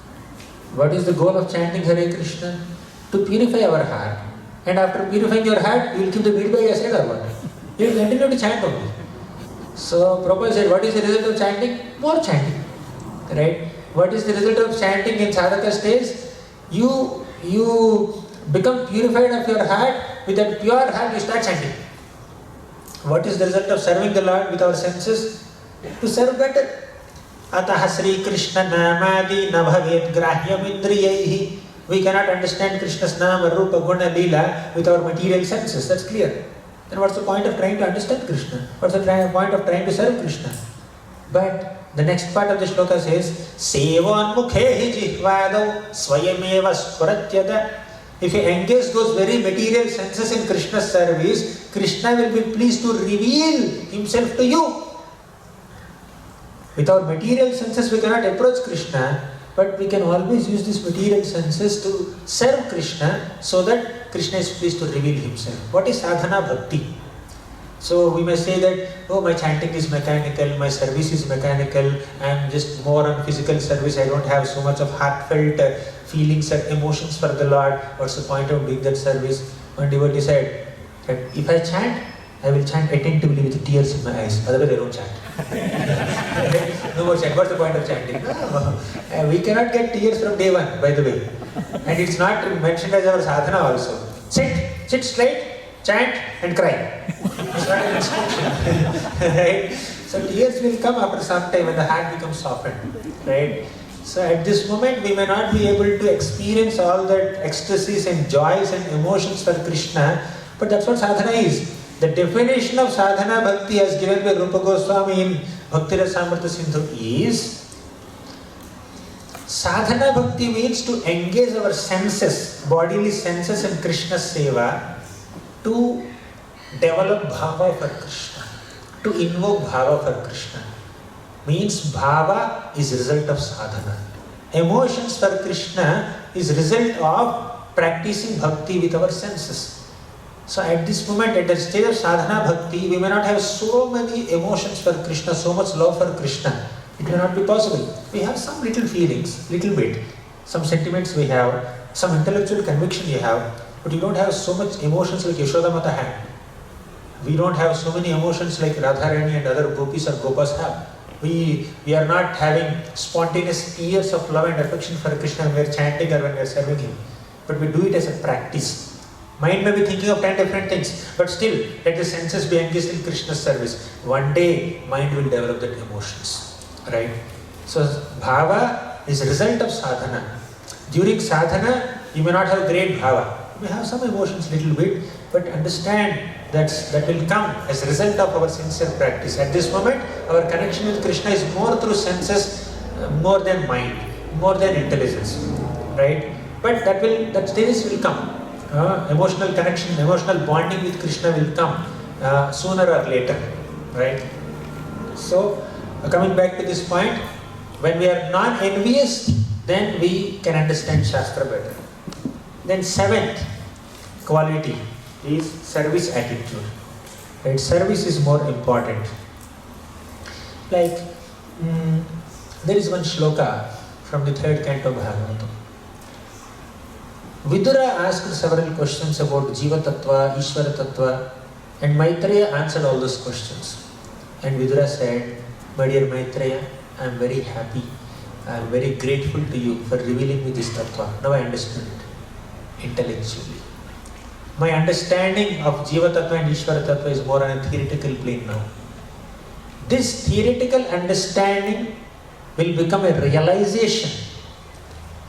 What is the goal of chanting Hare Krishna? To purify our heart. And after purifying your heart, you will keep the bead by your side or what? You will continue to chant only. So Prabhupada said, what is the result of chanting? More chanting. Right? What is the result of chanting in sadhaka stage? You become purified of your heart. With that pure heart, you start chanting. What is the result of serving the Lord with our senses? To serve better. Ataha Sri Krishna Namadi Nabhavet Grahyam Indriyaihi. We cannot understand Krishna's Nama, Rupa, Guna, Leela with our material senses. That's clear. Then what's the point of trying to understand Krishna? What's the point of trying to serve Krishna? But the next part of the shloka says, Sevan mukhehi jihvado swayameva spuratyada. If you engage those very material senses in Krishna's service, Krishna will be pleased to reveal himself to you. With our material senses we cannot approach Krishna, but we can always use these material senses to serve Krishna so that Krishna is pleased to reveal himself. What is sadhana bhakti? So we may say that, oh, my chanting is mechanical, my service is mechanical, I am just more on physical service, I don't have so much of heartfelt feelings and emotions for the Lord. What's the point of doing that service? One devotee said that if I chant, I will chant attentively with tears in my eyes, otherwise I don't chant. No more chant. What's the point of chanting? We cannot get tears from day one, by the way. And it's not mentioned as our sadhana also. Sit straight, chant and cry. It's not an instruction. Right? So tears will come after some time when the heart becomes softened. Right? So at this moment we may not be able to experience all that ecstasies and joys and emotions for Krishna, but that's what sadhana is. The definition of sadhana bhakti as given by Rupa Goswami in Bhakti Rasamrita Sindhu is, sadhana bhakti means to engage our senses, bodily senses in Krishna's seva, to develop bhava for Krishna, to invoke bhava for Krishna. Means bhava is result of sadhana. Emotions for Krishna is result of practicing bhakti with our senses. So at this moment, at the stage of sadhana bhakti, we may not have so many emotions for Krishna, so much love for Krishna. It may not be possible. We have some little feelings, little bit. Some sentiments we have, some intellectual conviction you have, but you don't have so much emotions like Yashoda Mata had. We don't have so many emotions like Radharani and other gopis or gopas have. We are not having spontaneous tears of love and affection for Krishna when we are chanting or when we are serving Him. But we do it as a practice. Mind may be thinking of 10 different things, but still let the senses be engaged in Krishna's service. One day, mind will develop that emotions. Right? So, bhava is a result of sadhana. During sadhana, you may not have great bhava. You may have some emotions little bit, but understand that will come as a result of our sincere practice. At this moment, our connection with Krishna is more through senses, more than mind, more than intelligence. Right? But that stages will come. Emotional connection, emotional bonding with Krishna will come sooner or later, right? So, coming back to this point, when we are non-envious, then we can understand Shastra better. Then seventh quality is service attitude. Right? Service is more important. Like, there is one shloka from the third canto of Bhagavatam. Vidura asked several questions about Jiva Tattva, Ishvara Tattva, and Maitreya answered all those questions. And Vidura said, my dear Maitreya, I am very happy, I am very grateful to you for revealing me this Tattva. Now I understand it intellectually. My understanding of Jiva Tattva and Ishvara Tattva is more on a theoretical plane now. This theoretical understanding will become a realization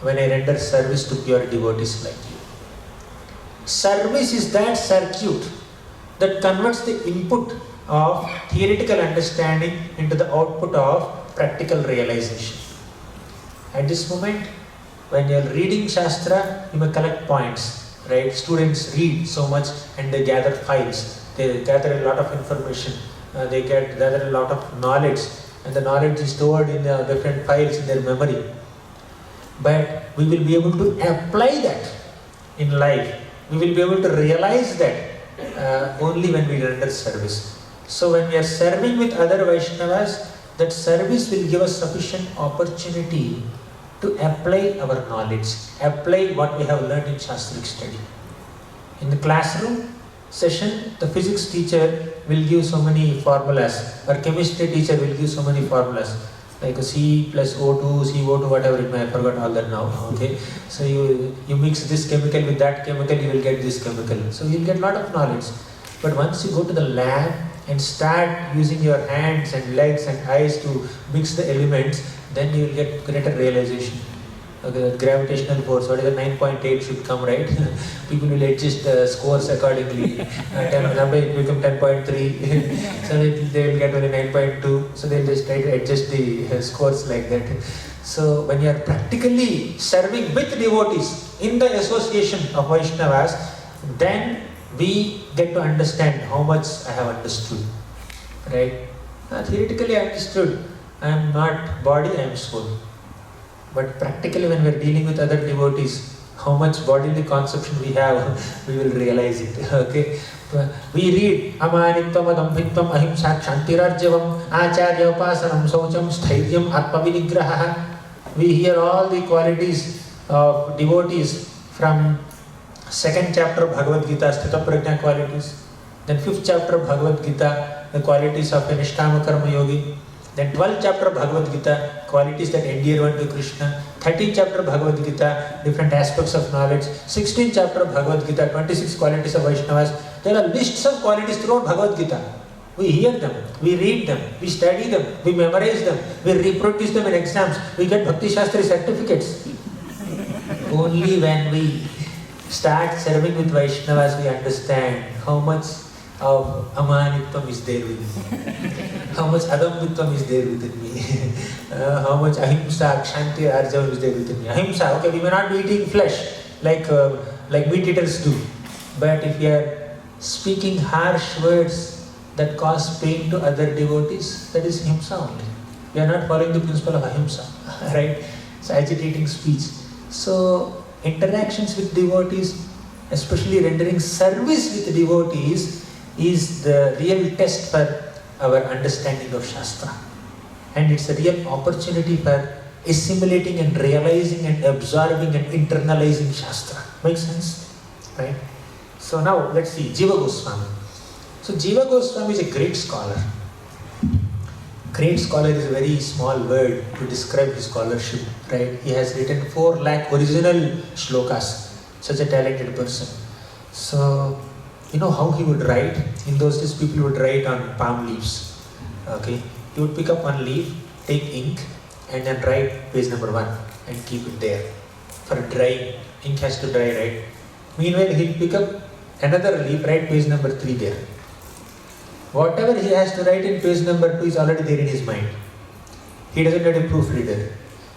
when I render service to pure devotees like you. Service is that circuit that converts the input of theoretical understanding into the output of practical realization. At this moment, when you are reading Shastra, you may collect points, right? Students read so much and they gather files. They gather a lot of information. They gather a lot of knowledge, and the knowledge is stored in the different files in their memory. But we will be able to apply that in life. We will be able to realize that only when we render service. So when we are serving with other Vaishnavas, that service will give us sufficient opportunity to apply our knowledge, apply what we have learned in Shastric study. In the classroom session, the physics teacher will give so many formulas, or chemistry teacher will give so many formulas, like a C plus O2, CO2, whatever it may, I forgot all that now. Okay, so you mix this chemical with that chemical, you will get this chemical. So you will get a lot of knowledge. But once you go to the lab and start using your hands and legs and eyes to mix the elements, then you will get greater realization. Okay, the gravitational force, what is the 9.8 should come, right? People will adjust scores accordingly. 10 it will become 10.3. So they will get only 9.2. So they will just try to adjust the scores like that. So when you are practically serving with devotees in the association of Vaishnavas, then we get to understand how much I have understood. Right? Theoretically I understood. I am not body, I am soul. But practically when we are dealing with other devotees, how much bodily conception we have, we will realize it. Okay? We read Amanitvam, Adambhitvam, Ahimsa, Kshantirarjavam, Acharya Upasanam, Saucham, Stairyam, Atma Vinigraha. We hear all the qualities of devotees from 2nd chapter of Bhagavad Gita, Sthita Prajna qualities. Then 5th chapter of Bhagavad Gita, the qualities of a Nishtama Karma Yogi. Then 12th chapter of Bhagavad Gita, qualities that endear one to Krishna. 13th chapter of Bhagavad Gita, different aspects of knowledge. 16th chapter of Bhagavad Gita, 26 qualities of Vaishnavas. There are lists of qualities throughout Bhagavad Gita. We hear them, we read them, we study them, we memorize them, we reproduce them in exams, we get Bhakti Shastri certificates. Only when we start serving with Vaishnavas, we understand how much of Amanitvam is there within me, how much Adambhitvam is there within me, how much Ahimsa, Kshanti, Arjavam is there within me. Ahimsa, okay, we may not be eating flesh like meat eaters do, but if we are speaking harsh words that cause pain to other devotees, that is Himsa only. We are not following the principle of Ahimsa, right? It's agitating speech. So, interactions with devotees, especially rendering service with devotees, is the real test for our understanding of Shastra. And it's a real opportunity for assimilating and realizing and absorbing and internalizing Shastra. Makes sense? Right? So now let's see, Jiva Goswami. So Jiva Goswami is a great scholar. Great scholar is a very small word to describe his scholarship. Right? He has written 4 lakh original shlokas. Such a talented person. So, you know how he would write? In those days, people would write on palm leaves. Okay, he would pick up one leaf, take ink, and then write page number 1 and keep it there for drying. Ink has to dry, right? Meanwhile, he'll pick up another leaf, write page number 3 there. Whatever he has to write in page number 2 is already there in his mind. He doesn't need a proofreader.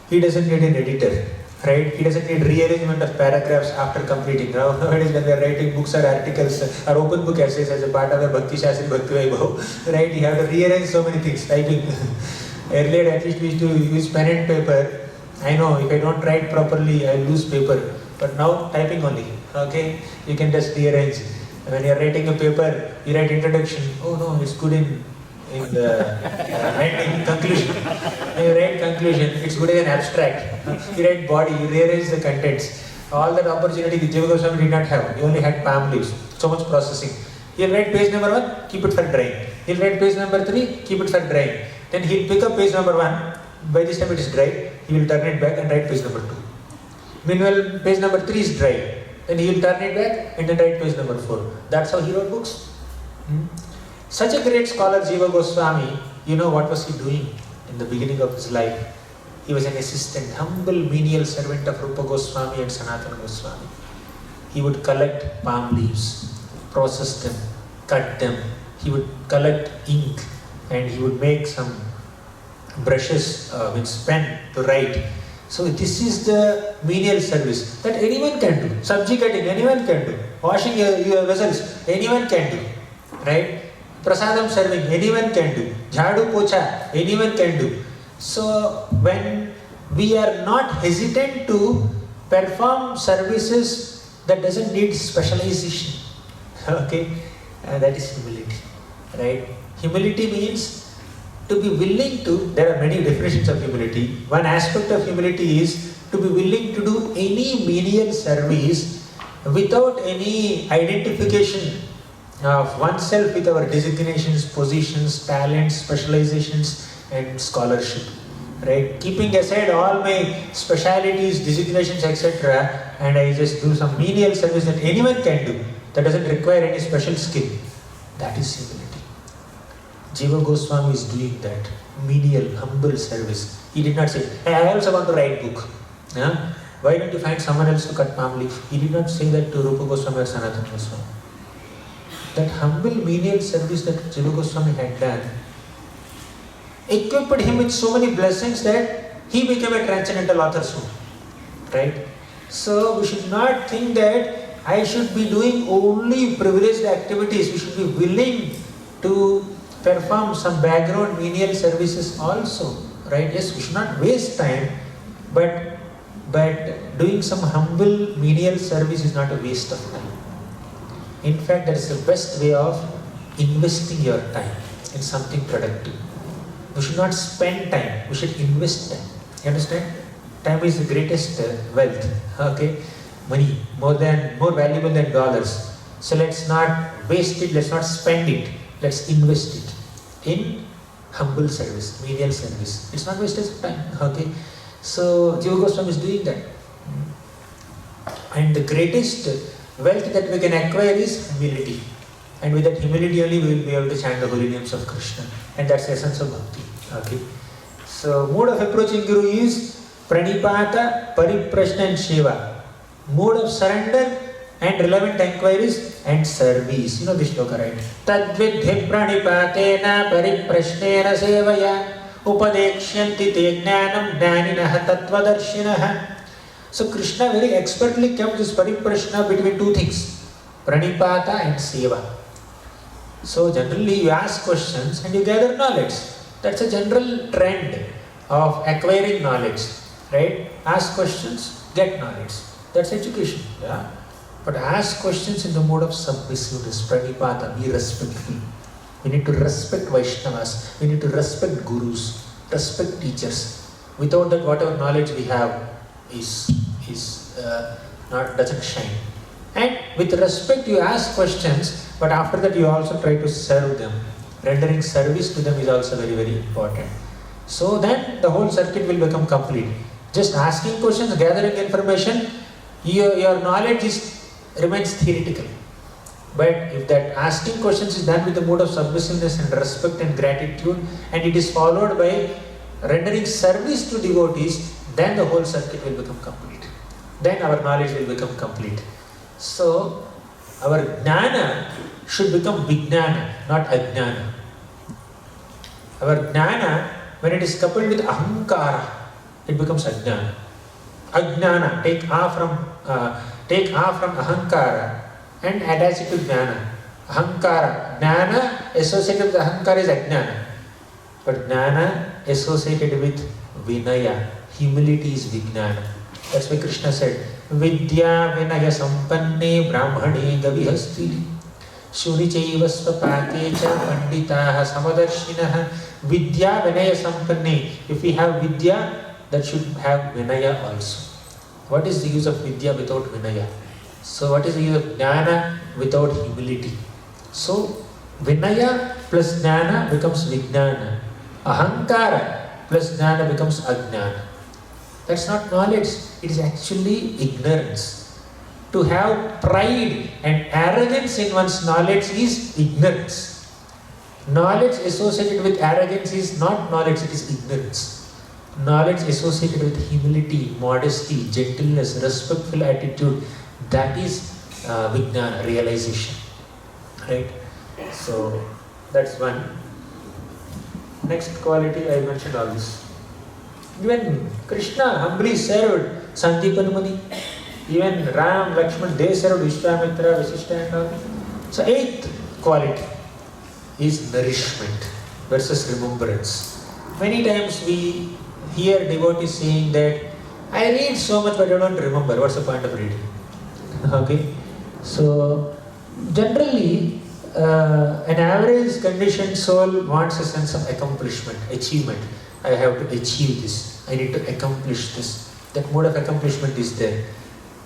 He doesn't need an editor. Right? He doesn't need rearrangement of paragraphs after completing. Nowadays when we are writing books or articles or open book essays as a part of the Bhakti Shastri Bhakti Vaibhav, right? You have to rearrange so many things, typing. Earlier at least we used to use pen and paper. I know if I don't write properly, I lose paper. But now typing only. Okay? You can just rearrange. When you are writing a paper, you write introduction. Oh no, it's good in the writing conclusion. When you write conclusion, it's good as an abstract. You write body, you rearrange the contents. All that opportunity the Jiva Goswami did not have. He only had palm leaves. So much processing. He'll write page number 1, keep it for drying. He'll write page number 3, keep it for drying. Then he'll pick up page number 1. By this time it is dry. He will turn it back and write page number 2. Meanwhile, page number 3 is dry. then he will turn it back and then write page number 4. That's how he wrote books. Such a great scholar, Jiva Goswami, you know what was he doing in the beginning of his life? He was an assistant, humble, menial servant of Rupa Goswami and Sanatana Goswami. He would collect palm leaves, process them, cut them. He would collect ink and he would make some brushes with pen to write. So this is the menial service that anyone can do. Sabji cutting, anyone can do. Washing your vessels, anyone can do. Right? Prasadam serving, anyone can do. Jhadu pocha, anyone can do. So when we are not hesitant to perform services that doesn't need specialization, okay, that is humility, right? Humility means to be willing to, there are many definitions of humility. One aspect of humility is to be willing to do any menial service without any identification of oneself with our designations, positions, talents, specializations and scholarship, right? Keeping aside all my specialities, designations, etc., and I just do some menial service that anyone can do, that doesn't require any special skill. That is humility. Jiva Goswami is doing that, menial, humble service. He did not say, hey, I also want to write book. Why don't you find someone else to cut palm leaf? He did not say that to Rupa Goswami or Sanatana Goswami. That humble menial service that Jiva Goswami had done equipped him with so many blessings that he became a transcendental author soon. Right? So we should not think that I should be doing only privileged activities. We should be willing to perform some background menial services also. Right? Yes, we should not waste time, but doing some humble menial service is not a waste of time. In fact, that is the best way of investing your time in something productive. We should not spend time, we should invest time. You understand? Time is the greatest wealth. Okay? Money, more valuable than dollars. So let's not waste it, let's not spend it. Let's invest it in humble service, menial service. It's not wastage of time. Okay? So Jiva Goswami is doing that. And the greatest wealth that we can acquire is humility. And with that humility only we will be able to chant the holy names of Krishna. And that's the essence of bhakti. Okay. So mode of approaching Guru is pranipata, pariprashna and shiva. Mode of surrender and relevant inquiries and service. You know this shloka, right? Tadvidhi pranipatena pariprashnena sevaya upadekshanti te jnanam jnaninaha tattvadarshinaha. So Krishna very expertly kept this pariprashna between two things, pranipata and seva. So generally you ask questions and you gather knowledge. That's a general trend of acquiring knowledge, right? Ask questions, get knowledge. That's education, yeah. But ask questions in the mode of submissiveness, pranipata, be respectful. We need to respect Vaishnavas, we need to respect gurus, respect teachers. Without that, whatever knowledge we have doesn't shine. And with respect, you ask questions, but after that you also try to serve them. Rendering service to them is also very, very important. So then the whole circuit will become complete. Just asking questions, gathering information, your knowledge remains theoretical. But if that asking questions is done with the mode of submissiveness and respect and gratitude, and it is followed by rendering service to devotees, then the whole circuit will become complete. Then our knowledge will become complete. So our jnana should become vijnana, not ajnana. Our jnana, when it is coupled with ahankara, it becomes ajnana. Ajnana, take a from ahankara and attach it to jnana. Ahankara, jnana associated with ahankara is ajnana. But jnana associated with vinaya, humility is vijnana. That's why Krishna said, Vidya vinaya sampanne brahmane gavihastili shunichaiva svapatecha panditaha samadarshinaha. Vidya vinaya sampanne. If we have vidya, that should have vinaya also. What is the use of vidya without vinaya? So what is the use of jnana without humility? So vinaya plus jnana becomes vijnana. Ahankara plus jnana becomes ajnana. That's not knowledge, it is actually ignorance. To have pride and arrogance in one's knowledge is ignorance. Knowledge associated with arrogance is not knowledge, it is ignorance. Knowledge associated with humility, modesty, gentleness, respectful attitude, that is Vijnana, realization. Right? So, that's one. Next quality, I mentioned all this. Even Krishna humbly served Sandipan Muni. Even Ram, Lakshman, they served Vishwamitra, Vasishtha and all. So, eighth quality is nourishment versus remembrance. Many times we hear devotees saying that, I read so much but I don't remember. What's the point of reading? Okay? So, generally, an average conditioned soul wants a sense of accomplishment, achievement. I have to achieve this. I need to accomplish this. That mode of accomplishment is there.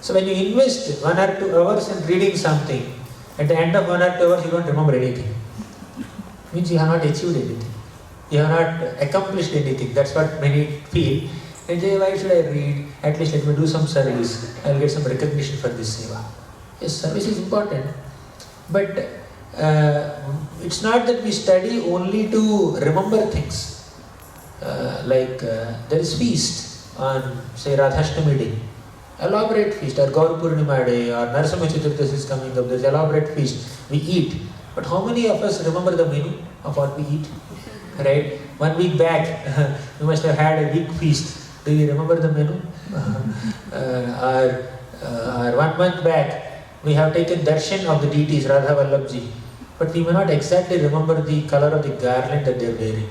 So when you invest 1 or 2 hours in reading something, at the end of 1 or 2 hours you don't remember anything. Means you have not achieved anything. You have not accomplished anything. That's what many feel. And say, why should I read? At least let me do some service. I'll get some recognition for this seva. Yes, service is important. But it's not that we study only to remember things. There is feast on, say, Radhashtami day. Elaborate feast, or Gaur Purnima day, or Narasimha Chaturdashi is coming up. There is elaborate feast. We eat. But how many of us remember the menu of what we eat? Right? 1 week back, we must have had a big feast. Do you remember the menu? Or 1 month back, we have taken darshan of the deities, Radha Vallabhji. But we may not exactly remember the color of the garland that they are wearing.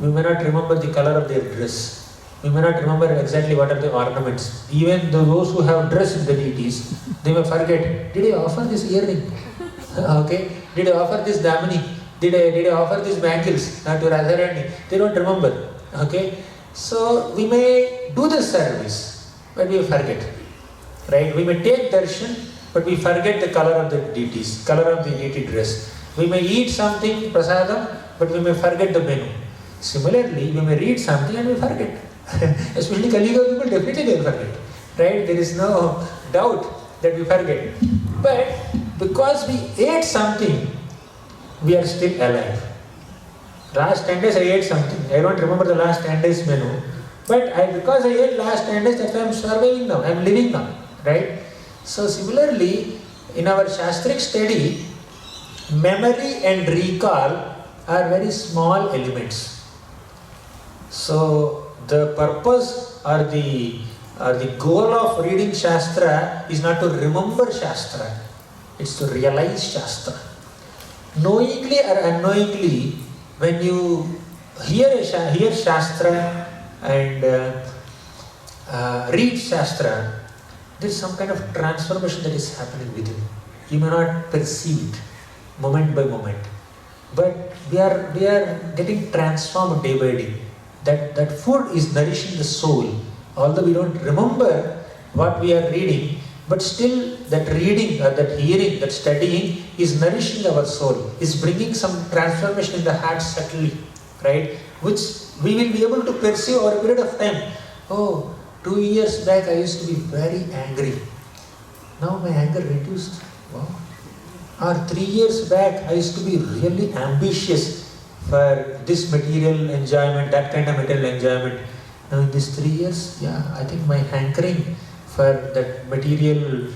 We may not remember the color of their dress. We may not remember exactly what are the ornaments. Even those who have dressed the deities, they may forget, did I offer this earring? Okay? Did I offer this damani? Did I offer these bangles to Radharani? They don't remember. Okay? So we may do the service, but we forget. Right? We may take darshan, but we forget the color of the deities, color of the deity dress. We may eat something, prasadam, but we may forget the menu. Similarly, we may read something and we forget. Especially Kali Yuga people, definitely they will forget. Right? There is no doubt that we forget. But because we ate something, we are still alive. Last 10 days I ate something. I don't remember the last 10 days menu. But because I ate last 10 days, that's why I am surviving now. I am living now. Right? So similarly, in our Shastric study, memory and recall are very small elements. So the purpose or the goal of reading Shastra is not to remember Shastra, it's to realize Shastra. Knowingly or unknowingly, when you hear Shastra and read Shastra, there is some kind of transformation that is happening within. You may not perceive it moment by moment, but we are getting transformed day by day. That food is nourishing the soul. Although we don't remember what we are reading, but still that reading or that hearing, that studying is nourishing our soul, is bringing some transformation in the heart subtly, right? Which we will be able to perceive over a period of time. Oh, 2 years back I used to be very angry. Now my anger reduced. Wow. Or 3 years back I used to be really ambitious for this material enjoyment, that kind of material enjoyment. Now in these 3 years, I think my hankering for that material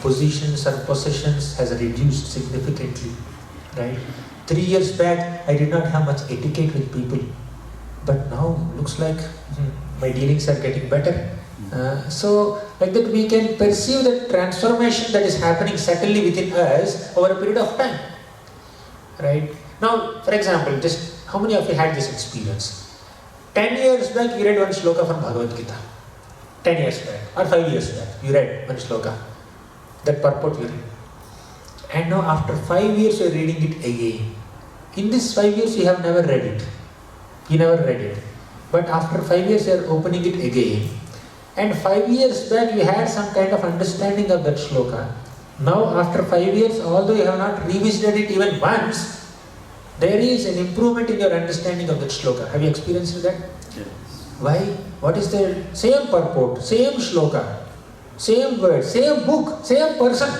positions or possessions has reduced significantly, right? 3 years back, I did not have much etiquette with people, but now looks like my dealings are getting better. So like that we can perceive the transformation that is happening subtly within us over a period of time, right? Now, for example, just how many of you had this experience? 10 years back, you read one shloka from Bhagavad Gita. 10 years back, or 5 years back, you read one shloka. That purport you read. And now after 5 years, you are reading it again. In these 5 years, you have never read it. You never read it. But after 5 years, you are opening it again. And 5 years back, you had some kind of understanding of that shloka. Now, after 5 years, although you have not revisited it even once, there is an improvement in your understanding of that shloka. Have you experienced that? Yes. Why? What is the same purport, same shloka, same word, same book, same person.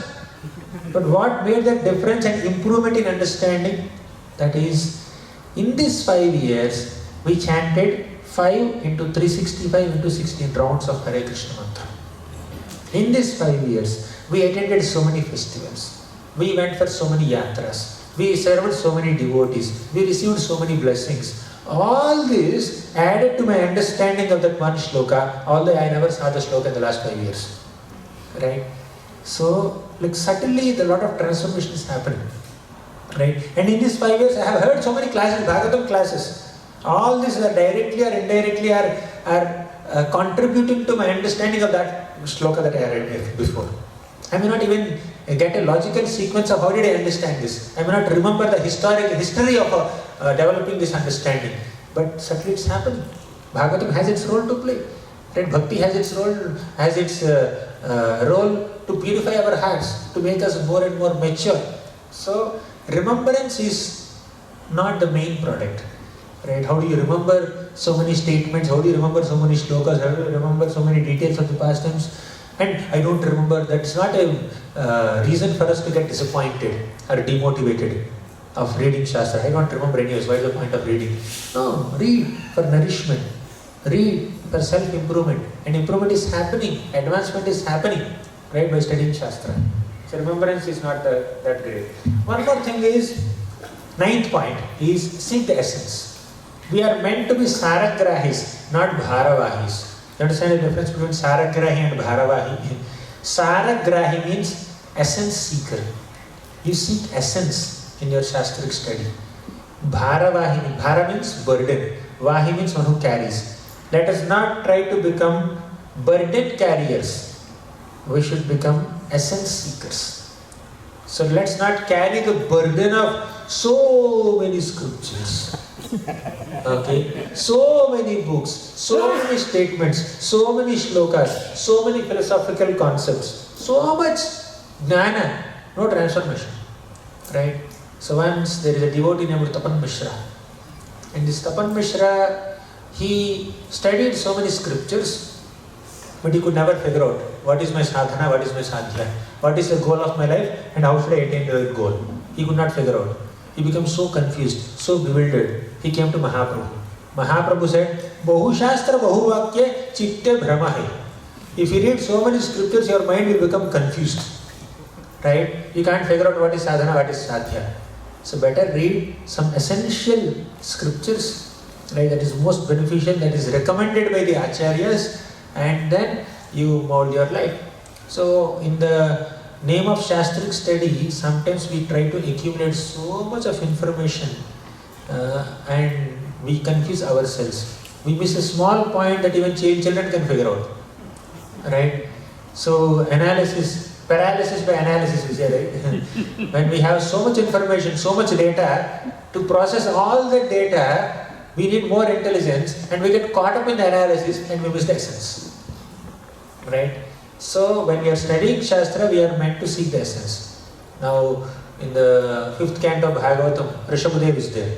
But what made that difference and improvement in understanding? That is, in these 5 years, we chanted 5 into 365 into 16 rounds of Hare Krishna mantra. In these 5 years, we attended so many festivals. We went for so many yatras. We served so many devotees. We received so many blessings. All this added to my understanding of that one shloka, although I never saw the shloka in the last 5 years. Right? So, like subtly, a lot of transformation is happening. Right? And in these 5 years, I have heard so many classes, Bhagavatam classes. All these are directly or indirectly are contributing to my understanding of that shloka that I read before. I may not even get a logical sequence of how did I understand this. I may not remember the history of developing this understanding. But subtly it's happening. Bhagavatam has its role to play. Right? Bhakti has its role to purify our hearts, to make us more and more mature. So, remembrance is not the main product. Right? How do you remember so many statements? How do you remember so many shlokas? How do you remember so many details of the past times? And I don't remember. That's not a reason for us to get disappointed or demotivated of reading Shastra. I don't remember any of this. What is the point of reading? No, read for nourishment. Read for self-improvement. And improvement is happening. Advancement is happening. Right? By studying Shastra. So remembrance is not that great. One more thing is, 9th point is seek the essence. We are meant to be Saragrahis, not Bharavahis. You understand the difference between Saragrahi and Bharavahi? Saragrahi means essence seeker. You seek essence in your Shastric study. Bharavahi, Bhara means burden. Vahi means one who carries. Let us not try to become burden carriers. We should become essence seekers. So let's not carry the burden of so many scriptures. Okay, so many books, so many statements, so many shlokas, so many philosophical concepts, so much jnana, no transformation. Right? So once there is a devotee named Tapan Mishra. And this Tapan Mishra, he studied so many scriptures, but he could never figure out what is my sadhana, what is my sadhya, what is the goal of my life, and how should I attain the goal. He could not figure out. He became so confused, so bewildered. He came to Mahaprabhu. Mahaprabhu said, Bahu Shastra Bahu Vakya Chitte Brahma hai. If you read so many scriptures, your mind will become confused. Right? You can't figure out what is sadhana, what is sadhya. So better read some essential scriptures, right, that is most beneficial, that is recommended by the Acharyas, and then you mold your life. So in the name of Shastric study, sometimes we try to accumulate so much of information and we confuse ourselves. We miss a small point that even children can figure out. Right? So paralysis by analysis, we say, right? When we have so much information, so much data, to process all the data, we need more intelligence and we get caught up in the analysis and we miss the essence. Right? So when we are studying Shastra, we are meant to seek the essence. Now, in the 5th canto of Bhagavatam, Rishabhadev is there.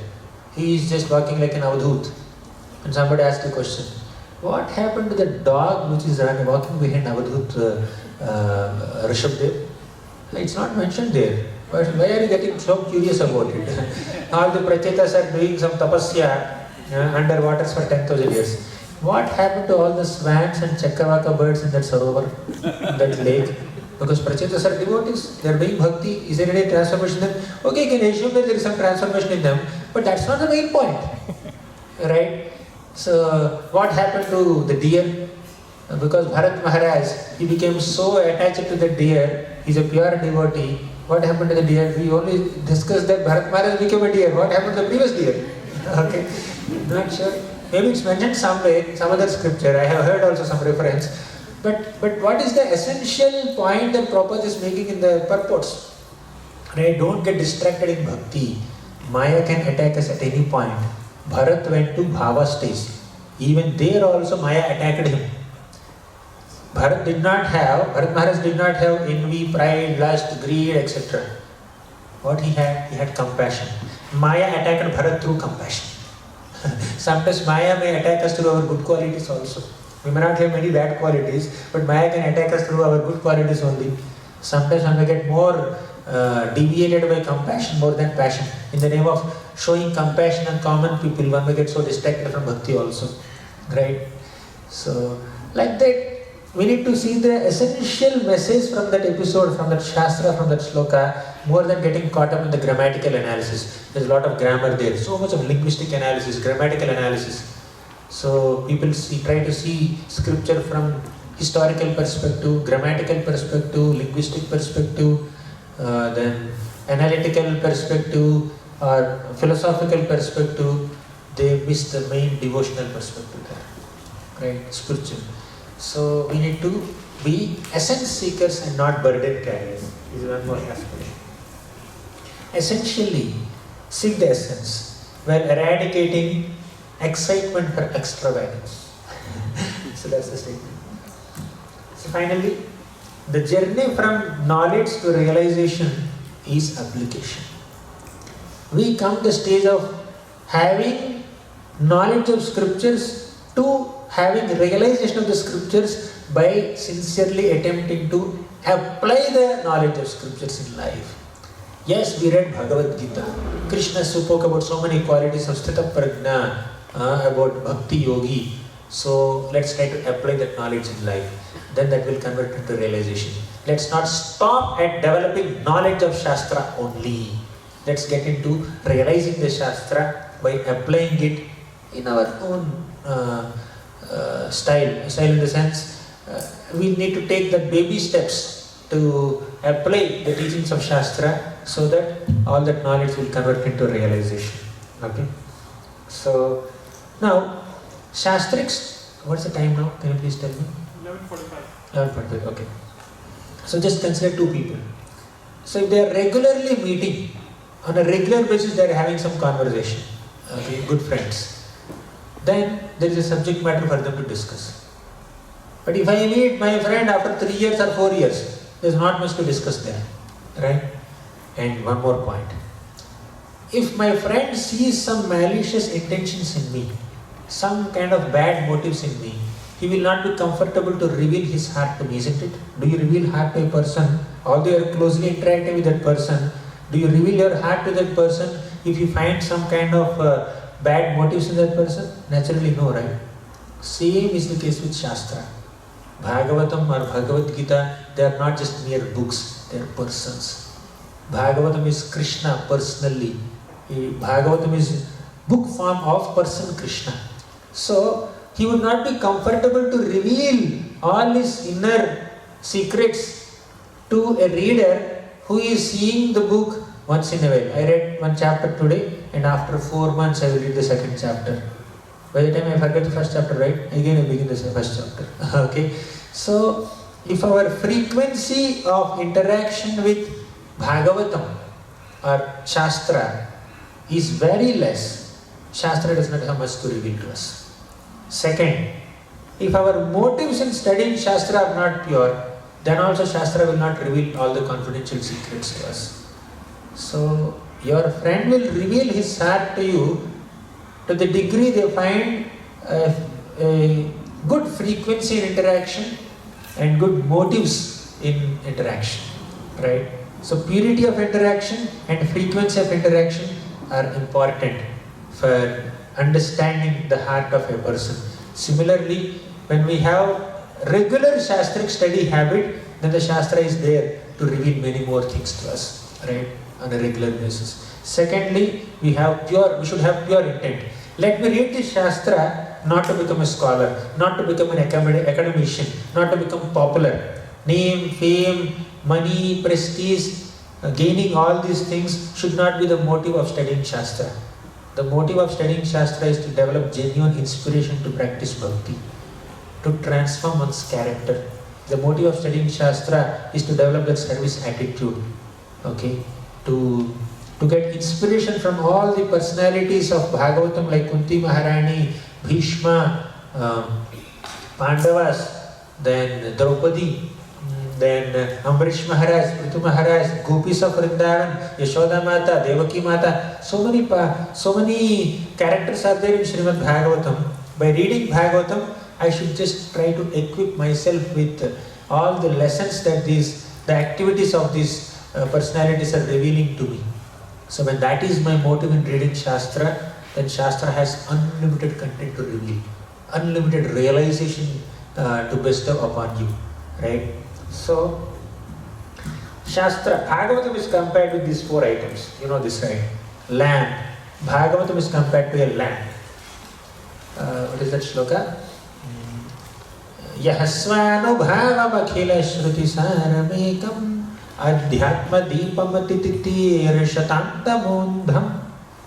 He is just walking like an avadhut. And somebody asked a question, what happened to the dog which is walking behind avadhut Rishabhadev? It's not mentioned there. But why are you getting so curious about it? All the prachetas are doing some tapasya under waters for 10,000 years. What happened to all the swans and chakravaka birds in that sarovar, in that lake? Because prachetas are devotees, they are doing bhakti. Is there any transformation in them? Okay, you can assume that there is some transformation in them, but that's not the main point. Right? So, what happened to the deer? Because Bharat Maharaj, he became so attached to the deer, he's a pure devotee. What happened to the deer? We only discussed that Bharat Maharaj became a deer. What happened to the previous deer? Okay, not sure. Maybe it's mentioned somewhere, some other scripture. I have heard also some reference. But what is the essential point that Prabhupada is making in the purports? Right? Don't get distracted in bhakti. Maya can attack us at any point. Bharat went to Bhava stage. Even there also Maya attacked him. Bharat Maharaj did not have envy, pride, lust, greed, etc. What he had? He had compassion. Maya attacked Bharat through compassion. Sometimes Maya may attack us through our good qualities also. We may not have many bad qualities, but Maya can attack us through our good qualities only. Sometimes one may get more deviated by compassion more than passion. In the name of showing compassion on common people, one may get so distracted from bhakti also. Right? So, like that, we need to see the essential message from that episode, from that shastra, from that sloka, more than getting caught up in the grammatical analysis. There's a lot of grammar there, so much of linguistic analysis, grammatical analysis. So people try to see scripture from historical perspective, grammatical perspective, linguistic perspective, then analytical perspective or philosophical perspective. They miss the main devotional perspective there, right? Spiritual. So we need to be essence seekers and not burden carriers. This is one more aspect. Essentially, seek the essence while eradicating excitement for extravagance. So that's the statement. So finally, the journey from knowledge to realization is application. We come to the stage of having knowledge of scriptures to having realization of the scriptures by sincerely attempting to apply the knowledge of scriptures in life. Yes, we read Bhagavad Gita. Krishna spoke about so many qualities of Sthita Prajna, about Bhakti Yogi. So let's try to apply that knowledge in life. Then that will convert into realization. Let's not stop at developing knowledge of Shastra only. Let's get into realizing the Shastra by applying it in our own style. Style in the sense, we need to take the baby steps to apply the teachings of Shastra so that all that knowledge will convert into realization. Okay? So, now, Shastrics, what's the time now? Can you please tell me? 11:45. 11:45, okay. So just consider two people. So if they are regularly meeting, on a regular basis they are having some conversation, okay, good friends, then there is a subject matter for them to discuss. But if I meet my friend after 3 years or 4 years, there is not much to discuss there, right? And one more point. If my friend sees some malicious intentions in me, some kind of bad motives in me, he will not be comfortable to reveal his heart to me, isn't it? Do you reveal heart to a person, although you are closely interacting with that person? Do you reveal your heart to that person if you find some kind of bad motives in that person? Naturally no, right? Same is the case with Shastra. Bhagavatam or Bhagavad Gita, they are not just mere books, they are persons. Bhagavatam is Krishna personally. Bhagavatam is book form of person Krishna. So, he would not be comfortable to reveal all his inner secrets to a reader who is seeing the book once in a while. I read one chapter today and after 4 months I will read the second chapter. By the time I forget the first chapter, right? Again I begin the first chapter. Okay? So, if our frequency of interaction with Bhagavatam or Shastra is very less, Shastra does not have much to reveal to us. Second, if our motives in studying Shastra are not pure, then also Shastra will not reveal all the confidential secrets to us. So, your friend will reveal his heart to you to the degree they find a good frequency in interaction and good motives in interaction, right? So, purity of interaction and frequency of interaction are important for understanding the heart of a person. Similarly, when we have regular Shastric study habit, then the Shastra is there to reveal many more things to us, right, on a regular basis. Secondly, we should have pure intent. Let me read this Shastra not to become a scholar, not to become an academician, not to become popular. Name, fame, money, prestige, gaining all these things should not be the motive of studying Shastra. The motive of studying Shastra is to develop genuine inspiration to practice bhakti, to transform one's character. The motive of studying Shastra is to develop that service attitude, okay? To get inspiration from all the personalities of Bhagavatam like Kunti Maharani, Bhishma, Pandavas, then Draupadi, then Ambarish Maharaj, Prithu Maharaj, Gopis of Vrindavan, Yashoda Mata, Devaki Mata. So many characters are there in Srimad Bhagavatam. By reading Bhagavatam, I should just try to equip myself with all the lessons that the activities of these personalities are revealing to me. So when that is my motive in reading Shastra, then Shastra has unlimited content to reveal, unlimited realization to bestow upon you, right? So, Shastra, Bhagavatam is compared with these 4 items. You know this, right? Lamp. Bhagavatam is compared to a lamp. What is that shloka? Yahasvanubhavam akhila shruti saramekam adhyatma deepamatitir shatantamundham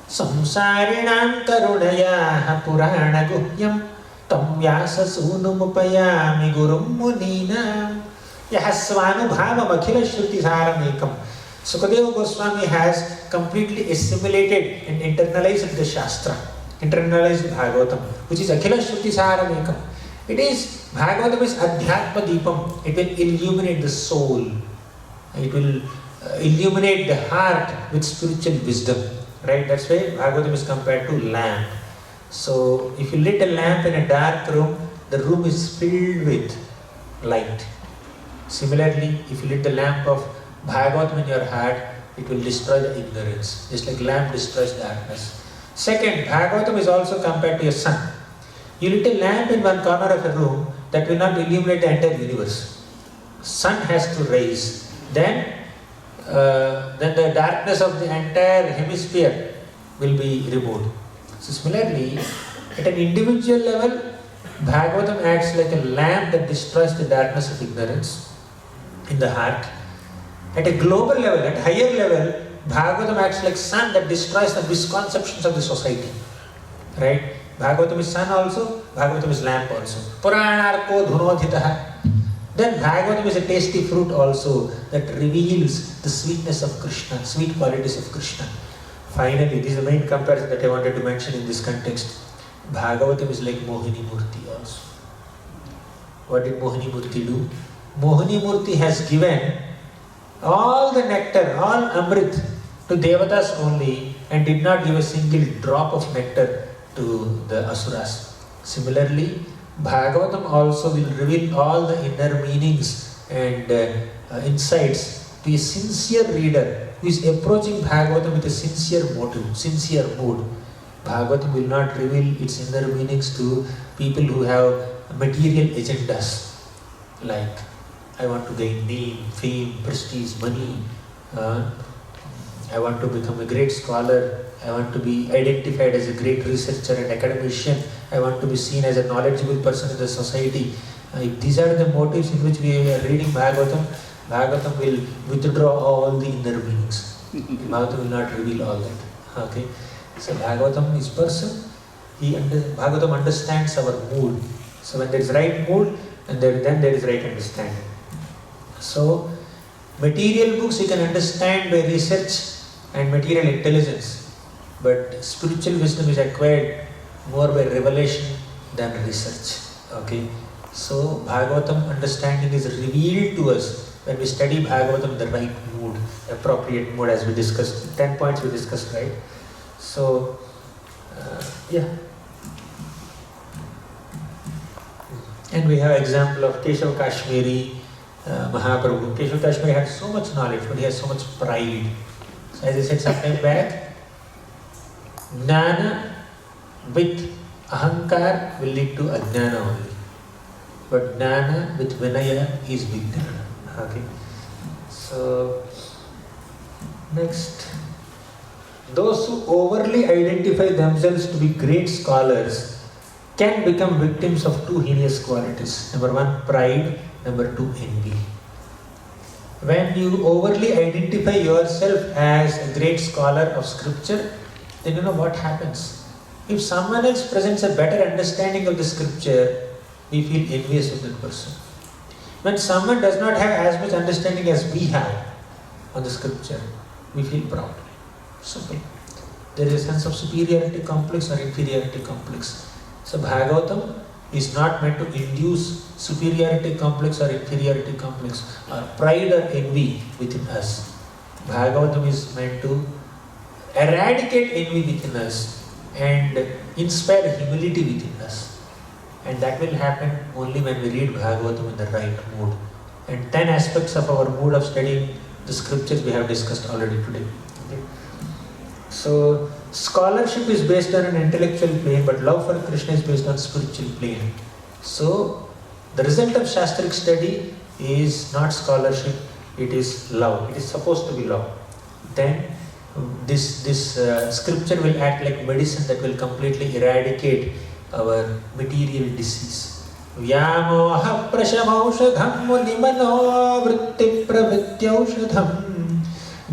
samsarinam karunaya purana guhyam tam vyasa sunumupayami gurum muninam Yahasvanubhavam akhila shruti saramekam. Sukadeva Goswami has completely assimilated and internalized the Shastra, internalized Bhagavatam, which is Akhila Shruti Saramekam. It is, Bhagavatam is Adhyatma Deepam. It will illuminate the soul. It will illuminate the heart with spiritual wisdom. Right? That's why Bhagavatam is compared to lamp. So, if you lit a lamp in a dark room, the room is filled with light. Similarly, if you lit the lamp of Bhagavatam in your heart, it will destroy the ignorance, just like lamp destroys darkness. Second, Bhagavatam is also compared to a sun. You lit a lamp in one corner of a room, that will not illuminate the entire universe. Sun has to rise. Then the darkness of the entire hemisphere will be removed. So similarly, at an individual level, Bhagavatam acts like a lamp that destroys the darkness of ignorance in the heart. At a global level, at higher level, Bhagavatam acts like sun that destroys the misconceptions of the society. Right? Bhagavatam is sun also, Bhagavatam is lamp also. Puranarko dhunodhitaha. Then Bhagavatam is a tasty fruit also that reveals the sweetness of Krishna, sweet qualities of Krishna. Finally, this is the main comparison that I wanted to mention in this context. Bhagavatam is like Mohini Murti also. What did Mohini Murti do? Mohini Murti has given all the nectar, all Amrit to Devatas only and did not give a single drop of nectar to the Asuras. Similarly, Bhagavatam also will reveal all the inner meanings and insights to a sincere reader who is approaching Bhagavatam with a sincere motive, sincere mood. Bhagavatam will not reveal its inner meanings to people who have material agendas like I want to gain name, fame, prestige, money. I want to become a great scholar. I want to be identified as a great researcher and academician. I want to be seen as a knowledgeable person in the society. If these are the motives in which we are reading Bhagavatam, Bhagavatam will withdraw all the inner meanings. Bhagavatam will not reveal all that. Okay. So Bhagavatam is person. Bhagavatam understands our mood. So when there is right mood, and then there is right understanding. So, material books you can understand by research and material intelligence, but spiritual wisdom is acquired more by revelation than research. Okay, so Bhagavatam understanding is revealed to us when we study Bhagavatam in the right mood, appropriate mood, as we discussed. 10 points we discussed, right? So, yeah. And we have example of Keshav Kashmiri, Mahaprabhu. Keshav Kashmiri had so much knowledge, but he has so much pride. So as I said sometime back, Jnana with Ahankar will lead to Ajnana only. But Jnana with Vinaya is Vijnana. Okay. So, next. Those who overly identify themselves to be great scholars can become victims of 2 heinous qualities. Number 1, pride. Number 2, envy. When you overly identify yourself as a great scholar of scripture, then you know what happens. If someone else presents a better understanding of the scripture, we feel envious of that person. When someone does not have as much understanding as we have on the scripture, we feel proud. Simple. There is a sense of superiority complex or inferiority complex. So Bhagavatam is not meant to induce superiority complex or inferiority complex or pride or envy within us. Bhagavatam is meant to eradicate envy within us and inspire humility within us. And that will happen only when we read Bhagavatam in the right mood. And 10 aspects of our mood of studying the scriptures we have discussed already today. Okay. So, scholarship is based on an intellectual plane, but love for Krishna is based on spiritual plane. So, the result of Shastric study is not scholarship, it is love. It is supposed to be love. Then, this scripture will act like medicine that will completely eradicate our material disease. Vyamoha prashamaushadham munimano vritti pravrityaushadham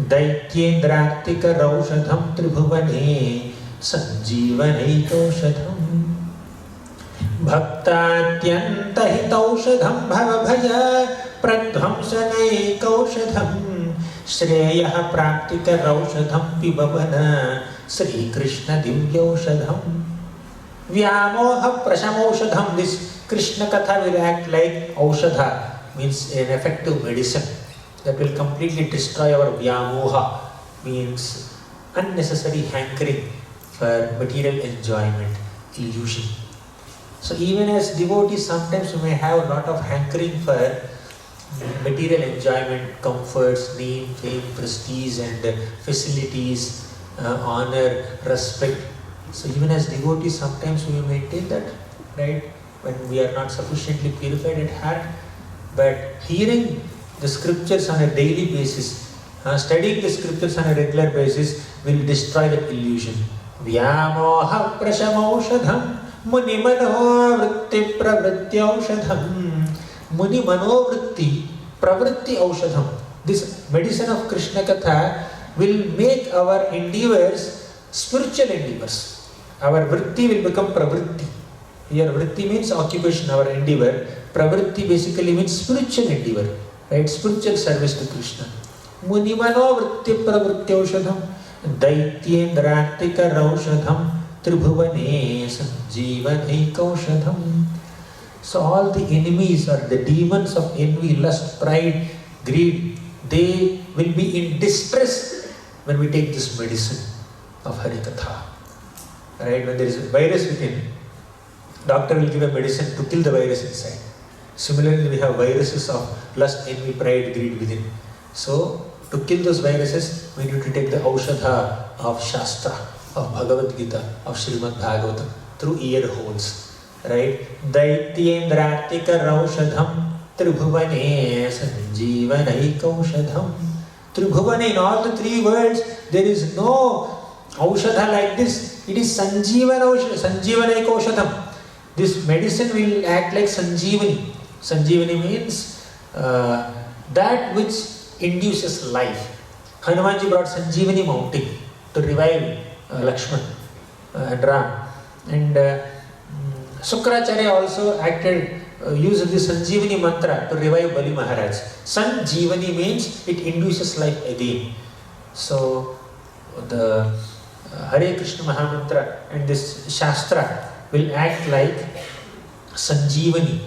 daityendrartikaraushadham tribhuvane sanjeevanaitaushadham bhaktatyantahitaushadham bhavabhaya pradhamsanaikaushadham shreyah praktikaraushadham pibavana Sri Krishna divyaushadham. Vyamoha prashamaushadham. This Krishna Katha will act like aushadha, means an effective medicine that will completely destroy our vyamoha, means unnecessary hankering for material enjoyment, illusion. So even as devotees, sometimes we may have a lot of hankering for material enjoyment, comforts, name, fame, prestige and facilities, honor, respect. So even as devotees, sometimes we maintain that, right? When we are not sufficiently purified at heart. But hearing the scriptures on a daily basis, studying the scriptures on a regular basis will destroy that illusion. Vyamoha prashamaushadham muni manovritti pravritti aushadham. Muni manovritti pravritti aushadham. This medicine of Krishna Katha will make our endeavors spiritual endeavors. Our vritti will become pravritti. Here vritti means occupation, our endeavor. Pravritti basically means spiritual endeavor, right? Spiritual service to Krishna. Munimano vritti pravritti aushadham daityendratika raushadham tribhuvane sanjeevanaikaushadham. So all the enemies or the demons of envy, lust, pride, greed, they will be in distress when we take this medicine of Harikatha. Right? When there is a virus within, doctor will give a medicine to kill the virus inside. Similarly, we have viruses of lust, envy, pride, greed within. So, to kill those viruses, we need to take the aushadha of Shastra, of Bhagavad Gita, of Srimad Bhagavatam through ear holes. Right? Daityendratika raushadham tribhuvane sanjeevanaikaushadham. Tribhuvane, in all the three worlds, there is no aushadha like this. It is sanjeevanaikaushadham. This medicine will act like sanjeevani. Sanjeevani means that which induces life. Hanumanji brought Sanjeevani mountain to revive Lakshman and Ram. And Sukracharya also used the Sanjeevani mantra to revive Bali Maharaj. Sanjeevani means it induces life again. So the Hare Krishna Mahamantra and this Shastra will act like Sanjeevani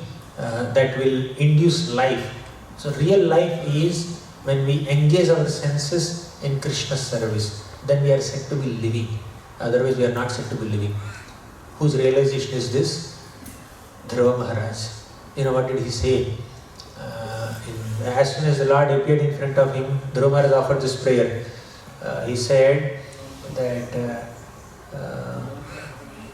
that will induce life. So real life is when we engage our senses in Krishna's service. Then we are said to be living. Otherwise we are not said to be living. Whose realization is this? Dhruva Maharaj. You know what did he say? As soon as the Lord appeared in front of him, Dhruva Maharaj offered this prayer. He said that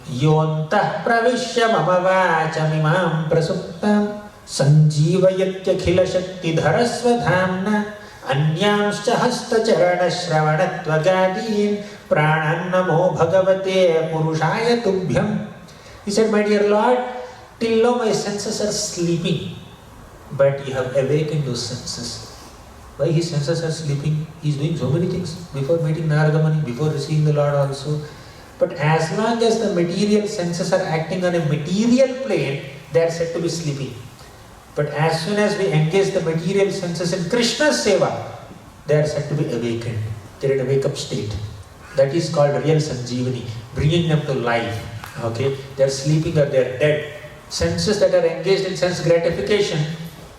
Yontah pravishya mama vachamimam prasuptam sanjeevayatyakila shakti dharasva dhamna anyamscha hasta charana shravanatvagadim pranannamo bhagavate purushaya tubhyam. He said, my dear Lord, till now my senses are sleeping, but you have awakened those senses. Why his senses are sleeping? He is doing so many things before meeting Narada Muni, before receiving the Lord also. But as long as the material senses are acting on a material plane, they are said to be sleeping. But as soon as we engage the material senses in Krishna's seva, they are said to be awakened. They are in a wake-up state. That is called real Sanjeevani, bringing them to life. Okay, they are sleeping or they are dead. Senses that are engaged in sense gratification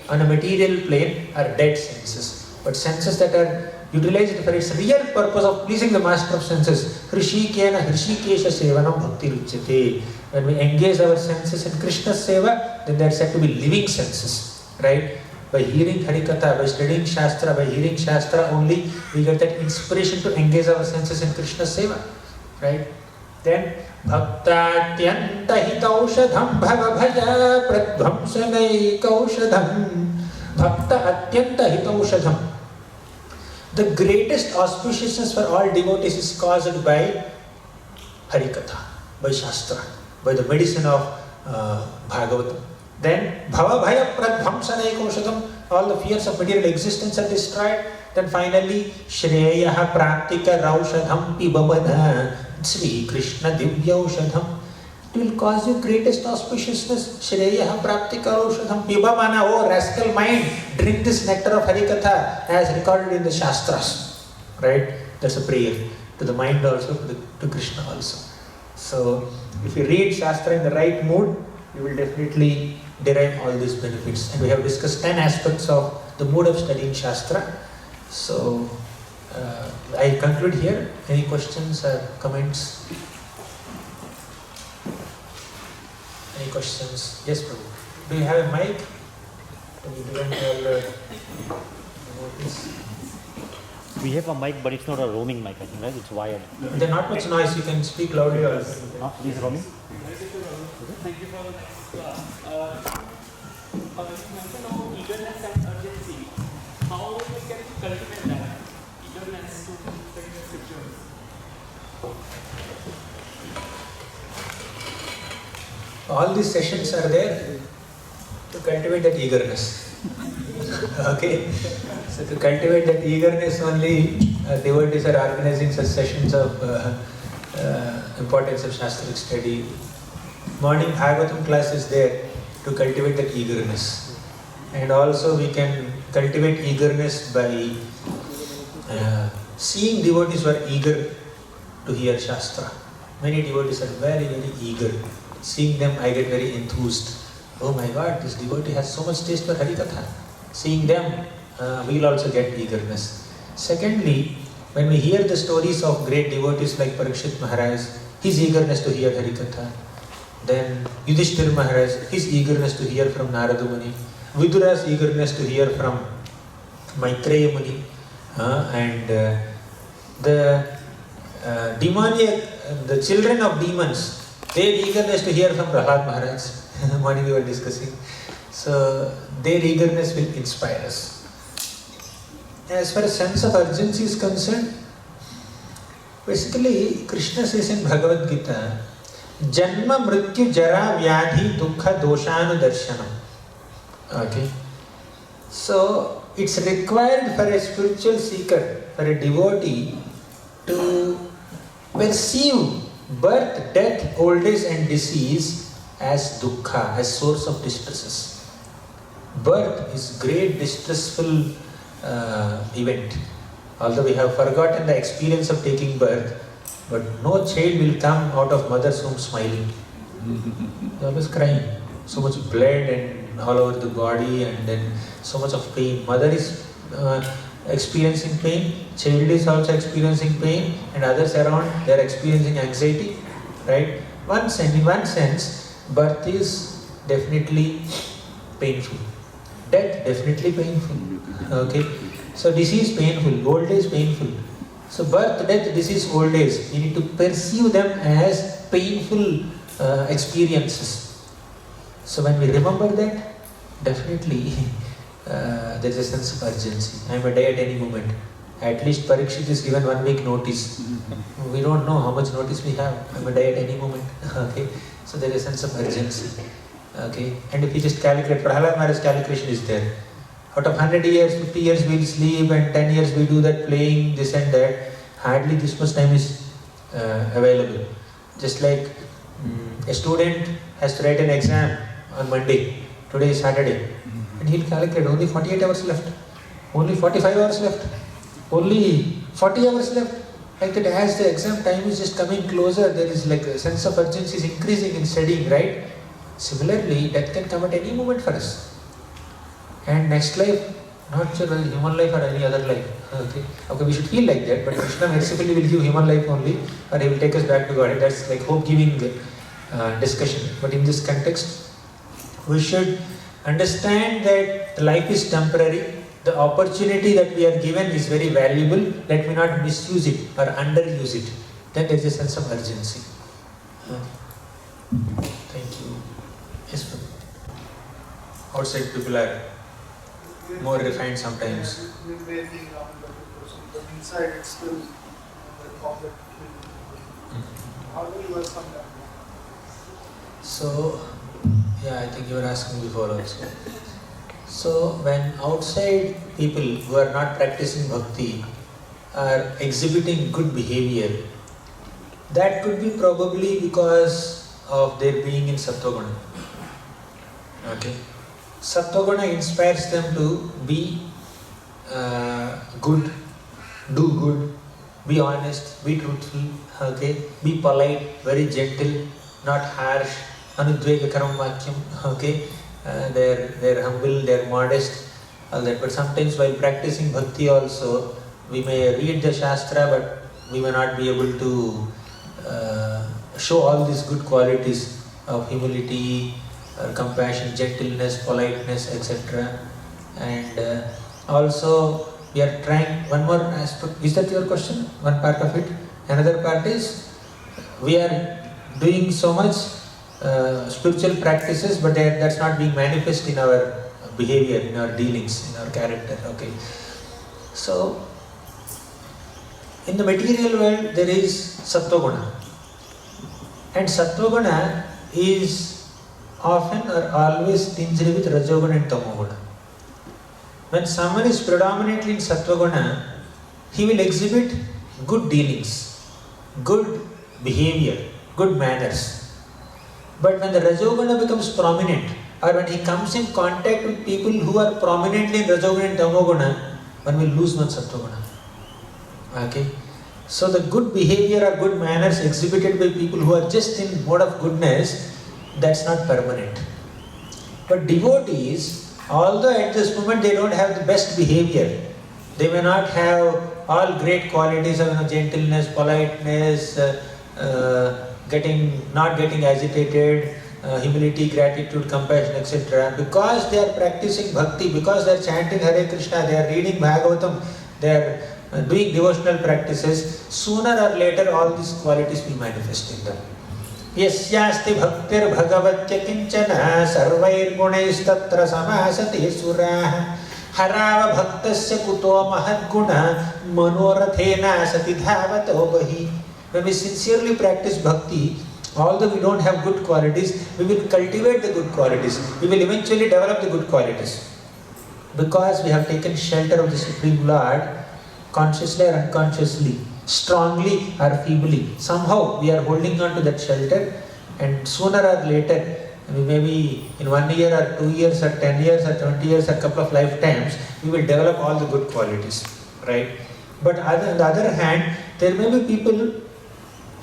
on a material plane are dead senses. But senses that are utilize it for its real purpose of pleasing the master of senses. Hrishikena Hrishikesha Sevanam Bhakti Ruchyate. When we engage our senses in Krishna's seva, then they are said to be living senses, right? By hearing Harikatha, by studying Shastra, by hearing Shastra only, we get that inspiration to engage our senses in Krishna's seva, right? Then Bhaktatyanta hitaushadham bhava-bhaja pradvamsanaikaushadham. Bhakta atyanta hitaushadham. The greatest auspiciousness for all devotees is caused by Harikatha, by Shastra, by the medicine of Bhagavatam. Then Bhava-bhaya pradvamsanaikaushadham. All the fears of material existence are destroyed. Then finally, Shreyaha Praktika Raushadham Pibamana Sri Krishna Divyaushadham. It will cause you greatest auspiciousness. Shreyaha Praktika Raushadham Pibamana. Oh rascal mind, drink this nectar of Harikatha as recorded in the Shastras. Right? That's a prayer to the mind also, to Krishna also. So, if you read Shastra in the right mood, you will definitely derive all these benefits. And we have discussed 10 aspects of the mood of studying Shastra. So, I conclude here. Any questions or comments? Any questions? Yes, Prabhu. Do you have a mic? We didn't have notice. We have a mic, but it's not a roaming mic, I think, right? It's wired. There's not much noise. You can speak loudly also. No, this is roaming. Thank you for the class. You mentioned about eagerness and urgency. How we can cultivate that eagerness to study the scriptures? All these sessions are there to cultivate that eagerness. Okay? So to cultivate that eagerness only, devotees are organizing such sessions of importance of Shastric study. Morning Bhagavatam class is there to cultivate that eagerness. And also we can cultivate eagerness by seeing devotees who are eager to hear Shastra. Many devotees are very, very eager. Seeing them, I get very enthused. Oh my God, this devotee has so much taste for Harikatha. Seeing them, we'll also get eagerness. Secondly, when we hear the stories of great devotees like Parikshit Maharaj, his eagerness to hear Harikatha. Then Yudhishthira Maharaj, his eagerness to hear from Narada Muni. Vidura's eagerness to hear from Maitreya Muni. And the demoniac, the children of demons, their eagerness to hear from Prahlad Maharaj. Morning we were discussing. So their eagerness will inspire us. As far as sense of urgency is concerned, basically Krishna says in Bhagavad Gita, Janma Mrityu Jara Vyadhi Dukha Doshanu Darshanam. Okay. So it's required for a spiritual seeker, for a devotee to perceive birth, death, old age and disease as dukkha, as source of distresses. Birth is great distressful event. Although we have forgotten the experience of taking birth, but no child will come out of mother's womb smiling. They are always crying. So much blood and all over the body, and then so much of pain. Mother is experiencing pain, child is also experiencing pain, and others around, they are experiencing anxiety, right? In one sense, birth is definitely painful. Death definitely painful. Okay, so disease painful, old age painful. So birth, death, disease, old age, you need to perceive them as painful experiences. So when we remember that, definitely there is a sense of urgency. I may die at any moment. At least Parikshit is given 1 week notice. We don't know how much notice we have. I may die at any moment. Okay, so there is a sense of urgency. Okay, and if you just calculate, Prahlad Maharaj's calculation is there. Out of 100 years, 50 years we will sleep, and 10 years we do that playing, this and that. Hardly this much time is available. Just like a student has to write an exam on Monday. Today is Saturday. And he'll calculate only 48 hours left. Only 45 hours left. Only 40 hours left. Like that, as the exam time is just coming closer, there is like a sense of urgency is increasing in studying, right? Similarly, death can come at any moment for us. And next life, Not sure whether human life or any other life. Okay, we should feel like that, but Krishna mercifully will give human life only, or he will take us back to God. That's like hope-giving discussion. But in this context, we should understand that the life is temporary. The opportunity that we are given is very valuable. Let me not misuse it or underuse it. Then there is a sense of urgency. Thank you. Yes, Prabhu. Outside people are more refined sometimes. We may think on the person, but inside it's still the conflict. How do you work on that? So, I think you were asking before also. So, when outside people who are not practicing bhakti are exhibiting good behavior, that could be probably because of their being in Sattva-guna. Okay. Sattva-guna inspires them to be good, do good, be honest, be truthful, okay, be polite, very gentle, not harsh, anudvegakaram vakyam, okay, they're humble, they're modest, all that. But sometimes while practicing bhakti also, we may read the Shastra, but we may not be able to show all these good qualities of humility, compassion, gentleness, politeness, etc. And also we are trying, one more aspect, is that your question? One part of it. Another part is, we are doing so much spiritual practices, but that's not being manifest in our behavior, in our dealings, in our character. Okay. So, in the material world there is Sattva-guna. And Sattva-guna is often or always tinged with Rajoguna and Tamoguna. When someone is predominantly in Sattva-guna, he will exhibit good dealings, good behavior, good manners. But when the Rajoguna becomes prominent, or when he comes in contact with people who are prominently in Rajoguna and Tamoguna, one will lose one's Sattva-guna. Okay? So the good behavior or good manners exhibited by people who are just in mode of goodness, that's not permanent. But devotees, although at this moment they don't have the best behavior, they may not have all great qualities of gentleness, politeness, not getting agitated, humility, gratitude, compassion, etc. Because they are practicing bhakti, because they are chanting Hare Krishna, they are reading Bhagavatam, they are doing devotional practices, sooner or later all these qualities will manifest in them. Yasyasti bhaktir bhagavatya kinchana sarvair gunaistatra samasati surah harava bhaktasya kuto mahadguna manorathena sati dhavato bahi. When we sincerely practice bhakti, although we don't have good qualities, we will cultivate the good qualities. We will eventually develop the good qualities. Because we have taken shelter of the Supreme Lord, consciously or unconsciously, strongly or feebly, somehow we are holding on to that shelter, and sooner or later, maybe in 1 year or 2 years or 10 years or 20 years or a couple of lifetimes, we will develop all the good qualities, right? But on the other hand, there may be people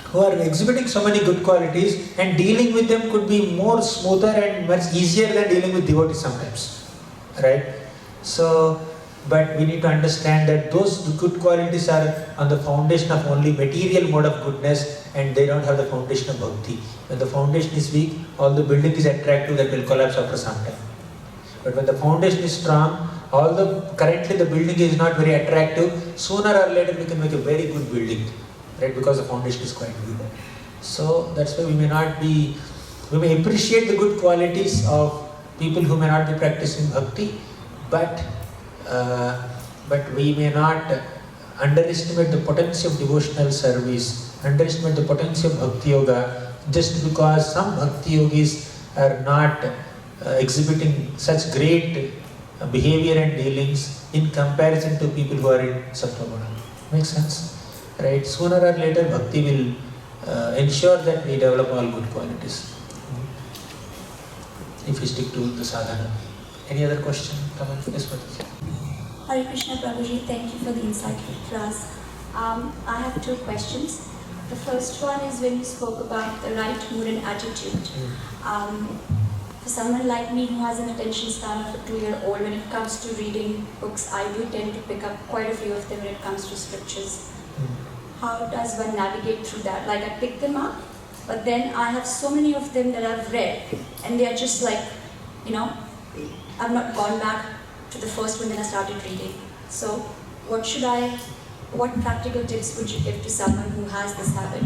who are exhibiting so many good qualities, and dealing with them could be more smoother and much easier than dealing with devotees sometimes, right? So, but we need to understand that those good qualities are on the foundation of only material mode of goodness, and they don't have the foundation of bhakti. When the foundation is weak, all the building is attractive, that will collapse after some time. But when the foundation is strong, although currently the building is not very attractive, sooner or later we can make a very good building, right? Because the foundation is quite good. So that's why we may appreciate the good qualities of people who may not be practicing bhakti, but we may not underestimate the potency of devotional service, underestimate the potency of bhakti yoga, just because some bhakti yogis are not exhibiting such great behavior and dealings in comparison to people who are in Sattva-guna. Makes sense? Right? Sooner or later bhakti will ensure that we develop all good qualities, if we stick to the sadhana. Any other question? Come on, yes, Mataji. Hare Krishna Prabhuji, thank you for the insightful class. I have two questions. The first one is when you spoke about the right mood and attitude. For someone like me who has an attention span of a 2-year-old, when it comes to reading books, I do tend to pick up quite a few of them when it comes to scriptures. How does one navigate through that? Like, I pick them up, but then I have so many of them that I've read, and they are just like, you know, I've not gone back to the first one that I started reading. So, what practical tips would you give to someone who has this habit?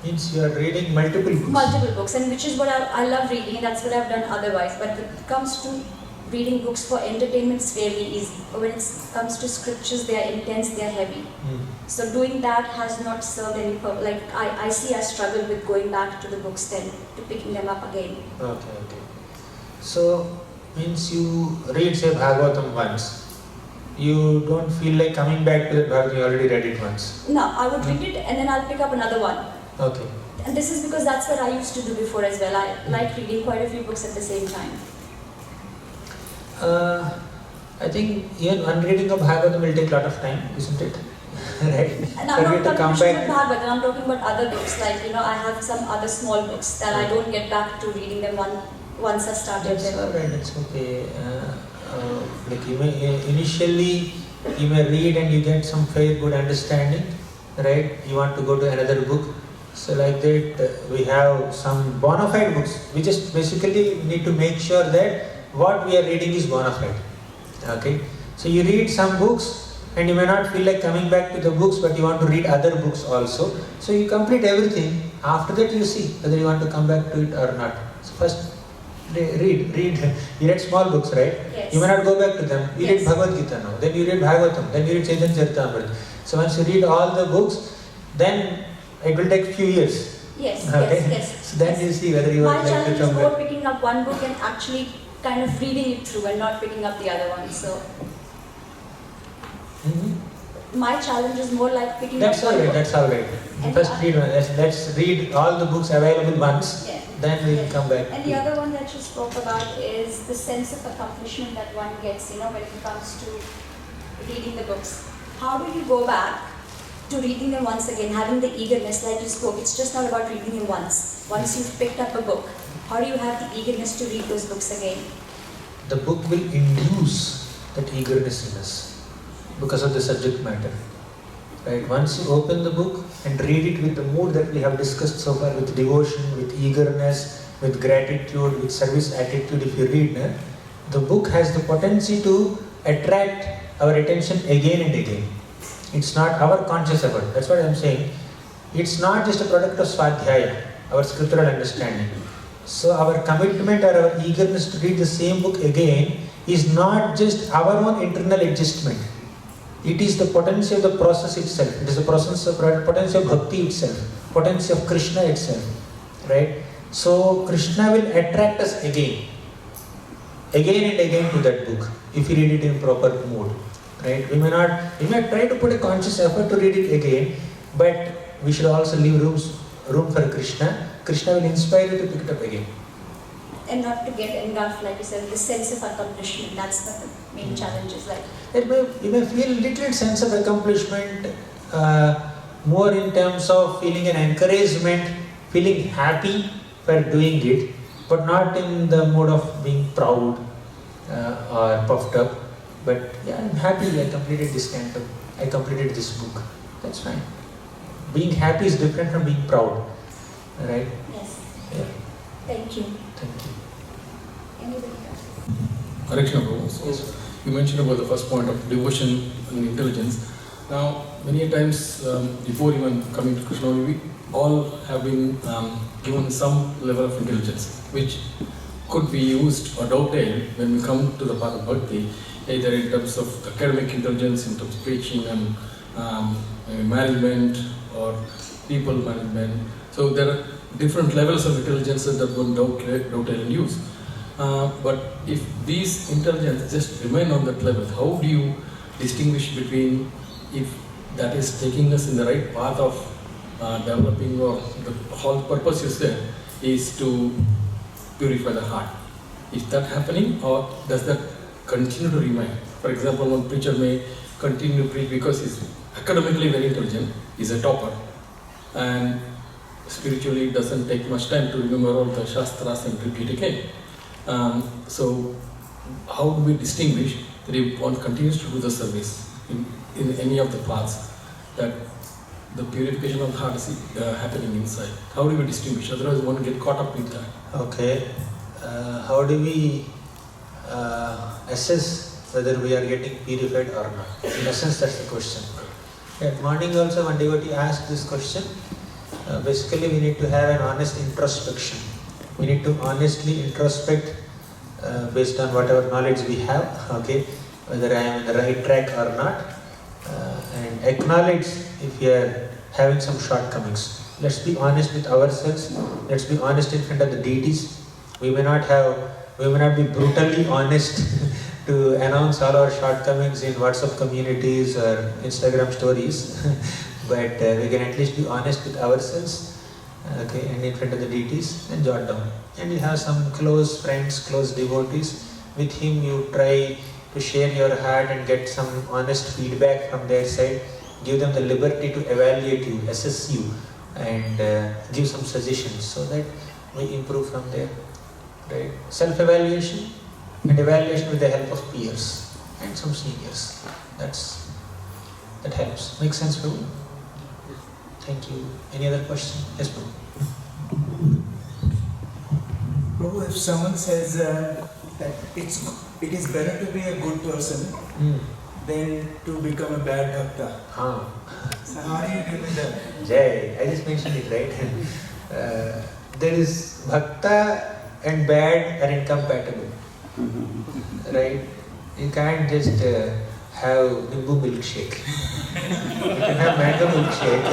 Means you are reading multiple books. Multiple books, and which is what I love reading, and that's what I've done otherwise. But when it comes to reading books for entertainment, it's fairly easy. But when it comes to scriptures, they are intense, they are heavy. So doing that has not served any purpose. Like, I see I struggle with going back to the books then, to picking them up again. Okay. So, means you read, say, Bhagavatam once. You don't feel like coming back to the Bhagavatam, you already read it once. No, I would read it and then I'll pick up another one. Okay. And this is because that's what I used to do before as well. I like reading quite a few books at the same time. I think even one reading of Bhagavatam will take a lot of time, isn't it? Right? And I'm not talking about Bhagavatam, I'm talking about other books. Like, you know, I have some other small books that I don't get back to reading them once I started That's them. alright, that's okay. Like initially you may read and you get some fair good understanding, right? You want to go to another book. So like that, we have some bona fide books. We just basically need to make sure that what we are reading is bona fide. Okay? So you read some books and you may not feel like coming back to the books, but you want to read other books also. So you complete everything. After that you see whether you want to come back to it or not. So first read. You read small books, right? Yes. You may not go back to them. You read Yes. Bhagavad Gita now. Then you read Bhagavatam. Then you read Chaitanya Charitamrita. So once you read all the books, then it will take few years. Yes, Okay? yes. So then you see whether you My want to challenge come is more back. picking up one book and actually kind of reading it through and not picking up the other one. So my challenge is more like picking That's up one alright, book. that's alright. And First the- read one. Let's read all the books available once. Yeah. Then we'll Yes. come back. And the other one that you spoke about is the sense of accomplishment that one gets, you know, when it comes to reading the books. How do you go back to reading them once again, having the eagerness like you spoke? It's just not about reading them once. Once you've picked up a book, how do you have the eagerness to read those books again? The book will induce that eagerness in us because of the subject matter. Right? Once you open the book and read it with the mood that we have discussed so far, with devotion, with eagerness, with gratitude, with service attitude, if you read, the book has the potency to attract our attention again and again. It's not our conscious effort. That's what I'm saying. It's not just a product of Swadhyaya, our scriptural understanding. So our commitment or our eagerness to read the same book again is not just our own internal adjustment. It is the potency of the process itself. It is the potency of bhakti itself, potency of Krishna itself, right? So Krishna will attract us again and again to that book if we read it in proper mood, right? We may try to put a conscious effort to read it again, but we should also leave room for Krishna. Krishna will inspire you to pick it up again. And not to get engulfed, like you said, the sense of accomplishment. That's what the main challenge is like. You may feel little sense of accomplishment, more in terms of feeling an encouragement, feeling happy for doing it, but not in the mode of being proud or puffed up. But yeah, I'm happy I completed this canto, I completed this book. That's fine. Being happy is different from being proud, right? Yes. Yeah. Thank you. Thank you. Anybody else? Correction, Prabhu. So you mentioned about the first point of devotion and intelligence. Now, many times before even coming to Krishna, we all have been given some level of intelligence, which could be used or dovetailed when we come to the path of bhakti, either in terms of academic intelligence, in terms of preaching and management or people management. So there are different levels of intelligence that one dovetail and use. But if these intelligence just remain on that level, how do you distinguish between if that is taking us in the right path of developing, or the whole purpose is there is to purify the heart? Is that happening, or does that continue to remain? For example, one preacher may continue to preach because he's academically very intelligent, he's a topper, and spiritually it doesn't take much time to remember all the shastras and repeat again. So how do we distinguish that if one continues to do the service in any of the paths, that the purification of the heart is happening inside? How do we distinguish? Otherwise one get caught up with that. Okay. How do we assess whether we are getting purified or not? In essence, that's the question. At morning also one devotee asked this question. Basically we need to have an honest introspection. We need to honestly introspect based on whatever knowledge we have, okay, whether I am in the right track or not, and acknowledge if we are having some shortcomings. Let's be honest with ourselves. Let's be honest in front of the deities. We may not be brutally honest to announce all our shortcomings in WhatsApp communities or Instagram stories, but we can at least be honest with ourselves, okay, and in front of the deities, and jot down. And you have some close friends, close devotees. With him you try to share your heart and get some honest feedback from their side. Give them the liberty to evaluate you, assess you, and give some suggestions so that we improve from there. Right? Self-evaluation and evaluation with the help of peers and some seniors. That helps. Makes sense, Prabhu? Thank you. Any other question? Yes, Prabhu. Prabhu, if someone says that it is better to be a good person than to become a bad bhakta. So how do you deal with that? Jai, I just mentioned it, right? There is bhakta and bad are incompatible. Right? You can't just have Nimbu milkshake. You can have mango milkshake.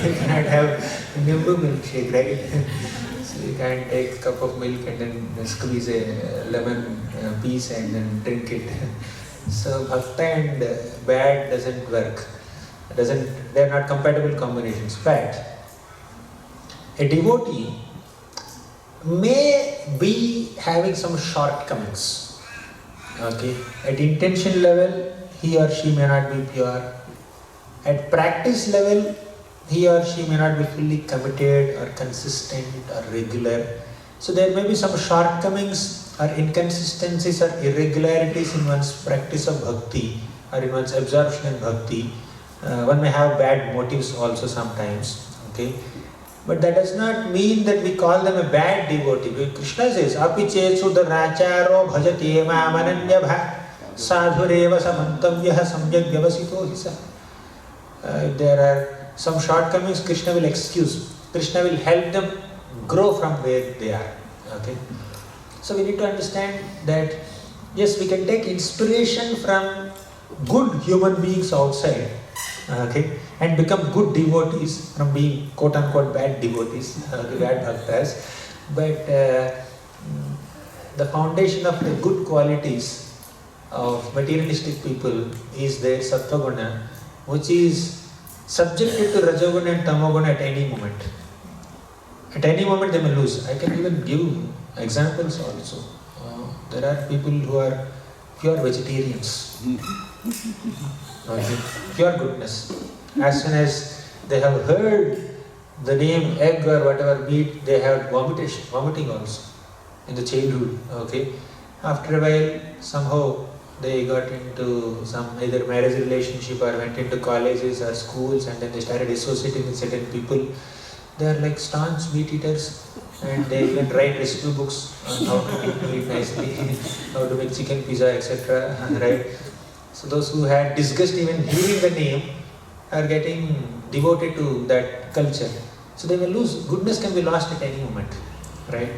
You cannot have Nimbu milkshake, right? So you can't take a cup of milk and then squeeze a lemon piece and then drink it. So bhakta and bad doesn't work. They are not compatible combinations. But a devotee may be having some shortcomings. Okay, at intention level, he or she may not be pure. At practice level, he or she may not be fully committed or consistent or regular. So there may be some shortcomings or inconsistencies or irregularities in one's practice of bhakti or in one's absorption in bhakti. One may have bad motives also sometimes. Okay. But that does not mean that we call them a bad devotee. Krishna says, Api chesu dharacharo bhajate mamananyabha sadhureva samantavyaha samyak vyavasito hisa. If there are some shortcomings, Krishna will excuse. Krishna will help them grow from where they are. Okay. So we need to understand that, yes, we can take inspiration from good human beings outside. Okay, and become good devotees from being quote-unquote bad devotees, bad bhaktas. But the foundation of the good qualities of materialistic people is their sattva-guna, which is subjected to rajoguna and tamoguna at any moment. At any moment they may lose. I can even give examples also. There are people who are pure vegetarians. Okay. Pure goodness. As soon as they have heard the name egg or whatever meat, they have vomiting also in the childhood. Okay. After a while, somehow they got into some either marriage relationship or went into colleges or schools, and then they started associating with certain people. They are like staunch meat eaters, and they even write recipe books on how to cook meat nicely, how to make chicken pizza, etc. Right? So those who had disgust even hearing the name are getting devoted to that culture. So they will lose. Goodness can be lost at any moment, right?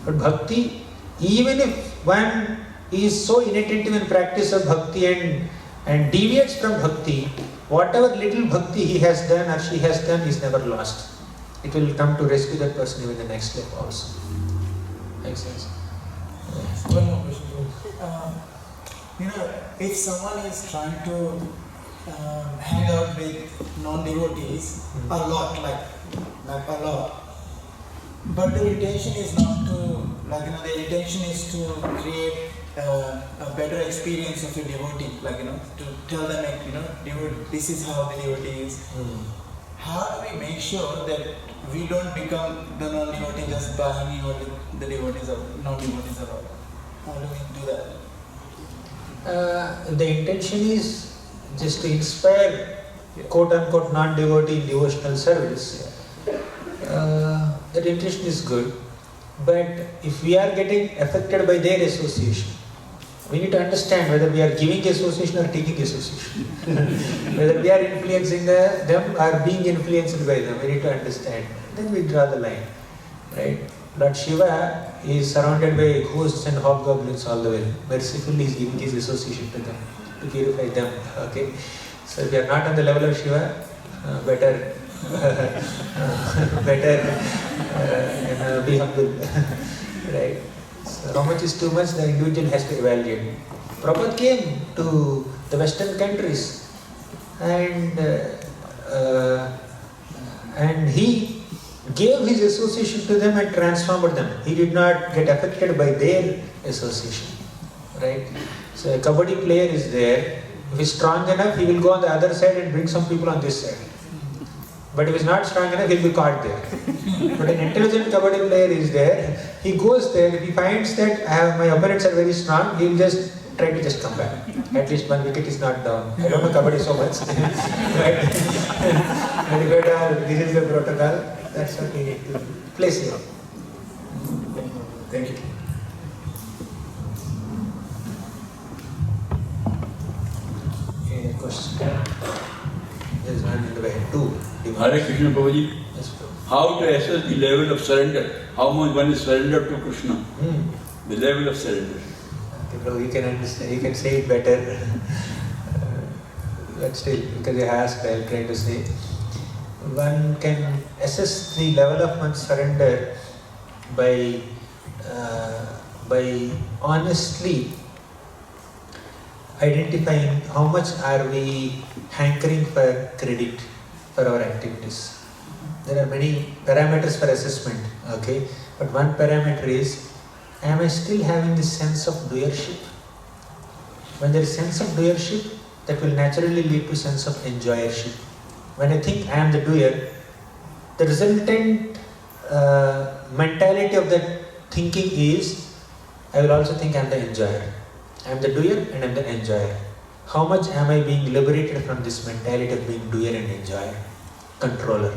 But bhakti, even if one is so inattentive in practice of bhakti and deviates from bhakti, whatever little bhakti he has done or she has done is never lost. It will come to rescue that person even the next step also. Makes sense? One more question. If someone is trying to hang out with non-devotees a lot, like a lot, but the intention is not to, the intention is to create a better experience of a devotee, to tell them, devotee, this is how the devotee is. how do we make sure that we don't become the non-devotee just by hanging out with the devotees or non-devotees at all? How do we do that? The intention is just to inspire quote-unquote non-devotee in devotional service. That intention is good, but if we are getting affected by their association, we need to understand whether we are giving association or taking association. Whether we are influencing them or being influenced by them, we need to understand. Then we draw the line, right? Lord Shiva is surrounded by ghosts and hobgoblins all the way. Mercifully, he is giving his association to them, to purify them. Okay, so if we are not on the level of Shiva, better be humble, right? So how much is too much? The individual has to evaluate. Prabhupada came to the Western countries, and he gave his association to them and transformed them. He did not get affected by their association, right? So a kabaddi player is there. If he is strong enough, he will go on the other side and bring some people on this side. But if he is not strong enough, he will be caught there. But an intelligent kabaddi player is there. He goes there. If he finds that my opponents are very strong, he will just try to just come back. At least one wicket is not down. I don't know kabaddi so much. Right? This is the protocol. That's what we need to place here. Thank you. Any question? There's one in the way. Two. Hare Krishna Prabhuji. Yes, Prabhu. How to assess the level of surrender? How much one is surrendered to Krishna? The level of surrender. Okay, Prabhu, you can understand. You can say it better. But still, because you asked, I'll try to say. One can assess the level of one's surrender by honestly identifying how much are we hankering for credit for our activities. There are many parameters for assessment, okay? But one parameter is, am I still having this sense of doership? When there is sense of doership, that will naturally lead to sense of enjoyership. When I think I am the doer, the resultant mentality of that thinking is, I will also think I am the enjoyer. I am the doer and I am the enjoyer. How much am I being liberated from this mentality of being doer and enjoyer, controller?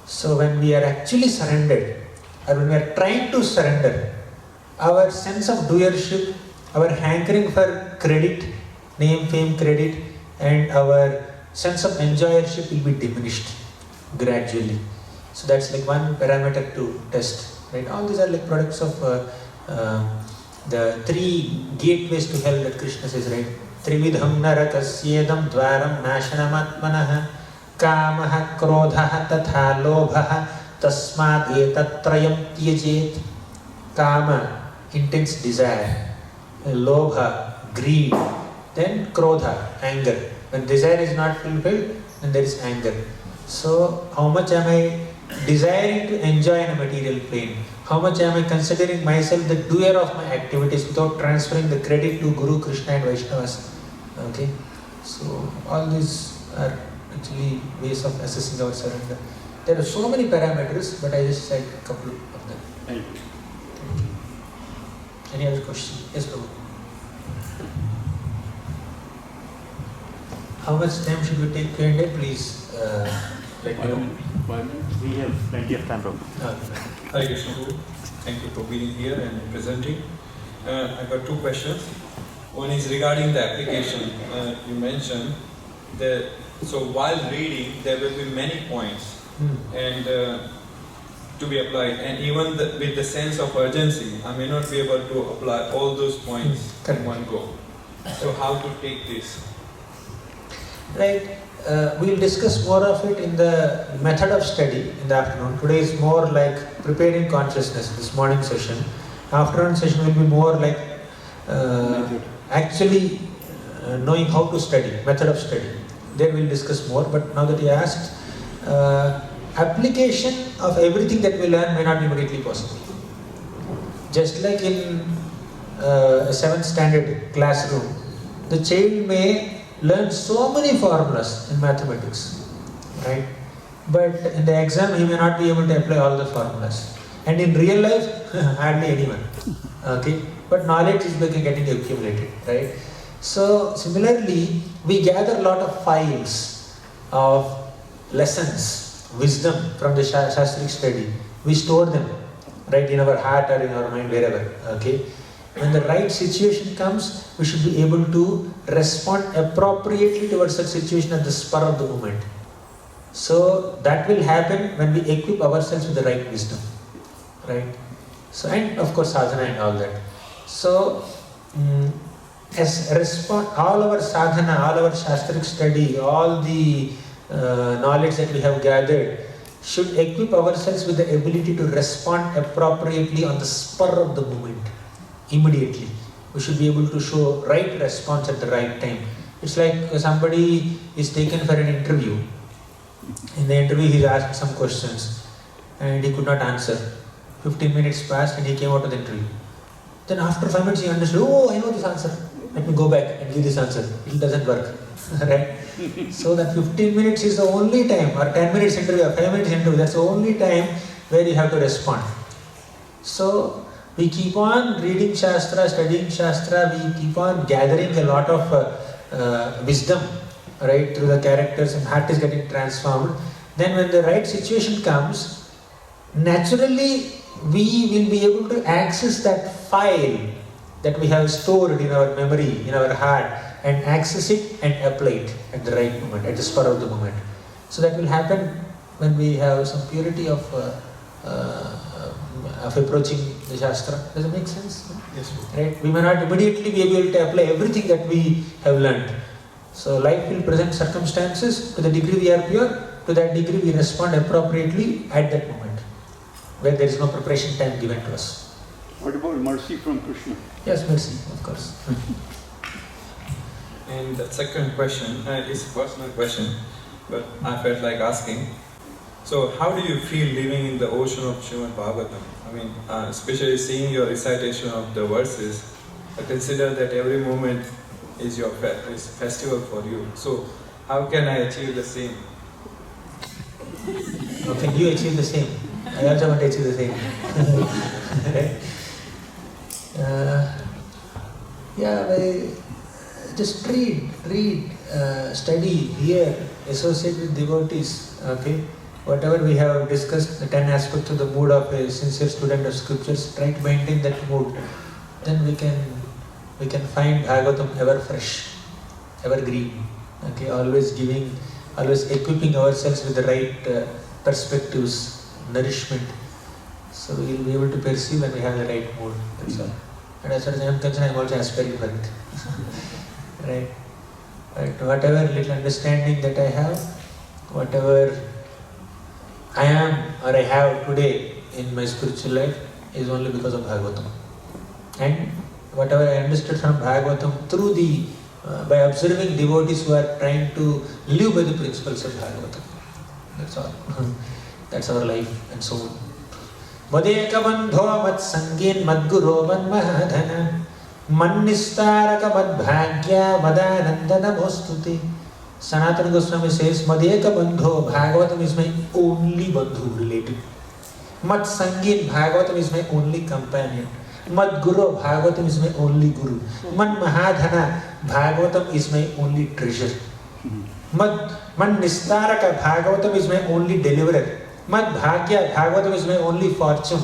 So when we are actually surrendered, or when we are trying to surrender, our sense of doership, our hankering for credit, name, fame, credit, and our sense of enjoyership will be diminished gradually. So that's like one parameter to test, right? All these are like products of the three gateways to hell that Krishna says, right? Trividham narakasyedam dvaram nashanamatmanah kamaha krodhaha tatha lobhaha tasmad etatrayam tyajet. Kama, intense desire, lobha, greed, then krodha, anger. When desire is not fulfilled, then there is anger. So, how much am I desiring to enjoy in a material plane? How much am I considering myself the doer of my activities without transferring the credit to Guru, Krishna and Vaishnavas? Okay? So, all these are actually ways of assessing our surrender. There are so many parameters, but I just said a couple of them. Thank you. Any other question? Yes, Prabhu. How much time should we take Q&A? Please let me know. We have plenty of time, Prabhu. Hare Krishna Guru. Thank you for being here and presenting. I've got two questions. One is regarding the application. You mentioned that, so while reading, there will be many points and to be applied, and even with the sense of urgency, I may not be able to apply all those points in one go. So how to take this? Right. We will discuss more of it in the method of study in the afternoon. Today is more like preparing consciousness, this morning session. Afternoon session will be more like actually knowing how to study, method of study. There we will discuss more, but now that you asked, application of everything that we learn may not be immediately possible. Just like in a 7th standard classroom, the child may learn so many formulas in mathematics, right? but in the exam he may not be able to apply all the formulas. And in real life, hardly anyone. Okay, but knowledge is getting accumulated, right? So similarly, we gather a lot of files of lessons, wisdom from the Shastric study. We store them, right, in our heart or in our mind, wherever. Okay. When the right situation comes, we should be able to respond appropriately towards that situation at the spur of the moment. So that will happen when we equip ourselves with the right wisdom, right? So, and of course sadhana and all that. So as respond, all our sadhana, all our shastric study, all the knowledge that we have gathered should equip ourselves with the ability to respond appropriately on the spur of the moment. Immediately, we should be able to show right response at the right time. It's like somebody is taken for an interview. In the interview, he asked some questions and he could not answer. 15 minutes passed and he came out of the interview. Then after 5 minutes, he understood, oh, I know this answer. Let me go back and give this answer. It doesn't work, right? So that 15 minutes is the only time, or 10 minutes interview, or 5 minutes interview, that's the only time where you have to respond. So we keep on reading Shastra, studying Shastra, we keep on gathering a lot of wisdom, right, through the characters, and heart is getting transformed. Then when the right situation comes, naturally we will be able to access that file that we have stored in our memory, in our heart, and access it and apply it at the right moment, at the spur of the moment. So that will happen when we have some purity of approaching the Shastra. Does it make sense? Yes. Right? We may not immediately be able to apply everything that we have learned. So life will present circumstances. To the degree we are pure, to that degree we respond appropriately at that moment, where there is no preparation time given to us. What about mercy from Krishna? Yes, mercy, of course. And the second question is a personal question, but I felt like asking. So how do you feel living in the ocean of Srimad Bhagavatam? I mean, especially seeing your recitation of the verses, I consider that every moment is your is festival for you. So how can I achieve the same? How can you achieve the same? I also want to achieve the same. Right? Just read, study, hear, associate with devotees. Okay, whatever we have discussed, the 10 aspects of the mood of a sincere student of scriptures, try to maintain that mood. Then we can find Bhagavatam ever fresh, ever green. Okay, always equipping ourselves with the right perspectives, nourishment. So we will be able to perceive when we have the right mood. That's all. And as far as I am concerned, I am also aspiring for it. Right? But whatever little understanding that I have, whatever I am or I have today in my spiritual life is only because of Bhagavatam. And whatever I understood from Bhagavatam through by observing devotees who are trying to live by the principles of Bhagavatam. That's all. That's our life and so on. Madeka bandho mad sangin mad guru mad mahadana mannistaraka mad bhagya madananda namostuti. Sanatana Goswami says, Madeka bandho, Bhagavatam is my only bandhu relative. Mad sangin, Bhagavatam is my only companion. Mad guru, Bhagavatam is my only guru. Man mahadhana, Bhagavatam is my only treasure. Man nistaraka, Bhagavatam is my only deliverer. Mad bhagya, Bhagavatam is my only fortune.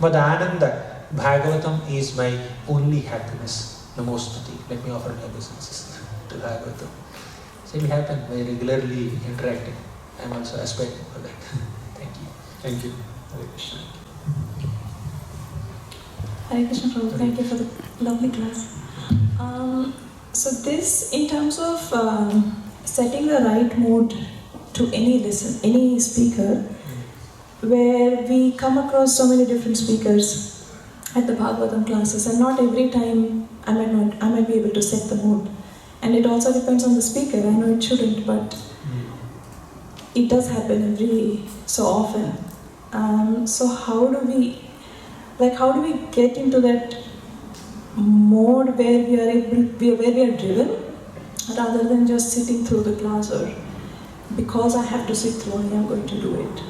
Mad ananda, Bhagavatam is my only happiness. Namostuti. Let me offer my obeisances to Bhagavatam. So it will happen by regularly interacting. I am also aspiring for that. Thank you. Thank you. Hare Krishna. Hare Krishna Prabhu, thank you for the lovely class. So this, in terms of setting the right mood to any speaker, where we come across so many different speakers at the Bhagavatam classes, and not every time I might be able to set the mood. And it also depends on the speaker. I know it shouldn't, but it does happen every so often. So how do we get into that mode where we are driven, rather than just sitting through the class or because I have to sit through only, I'm going to do it?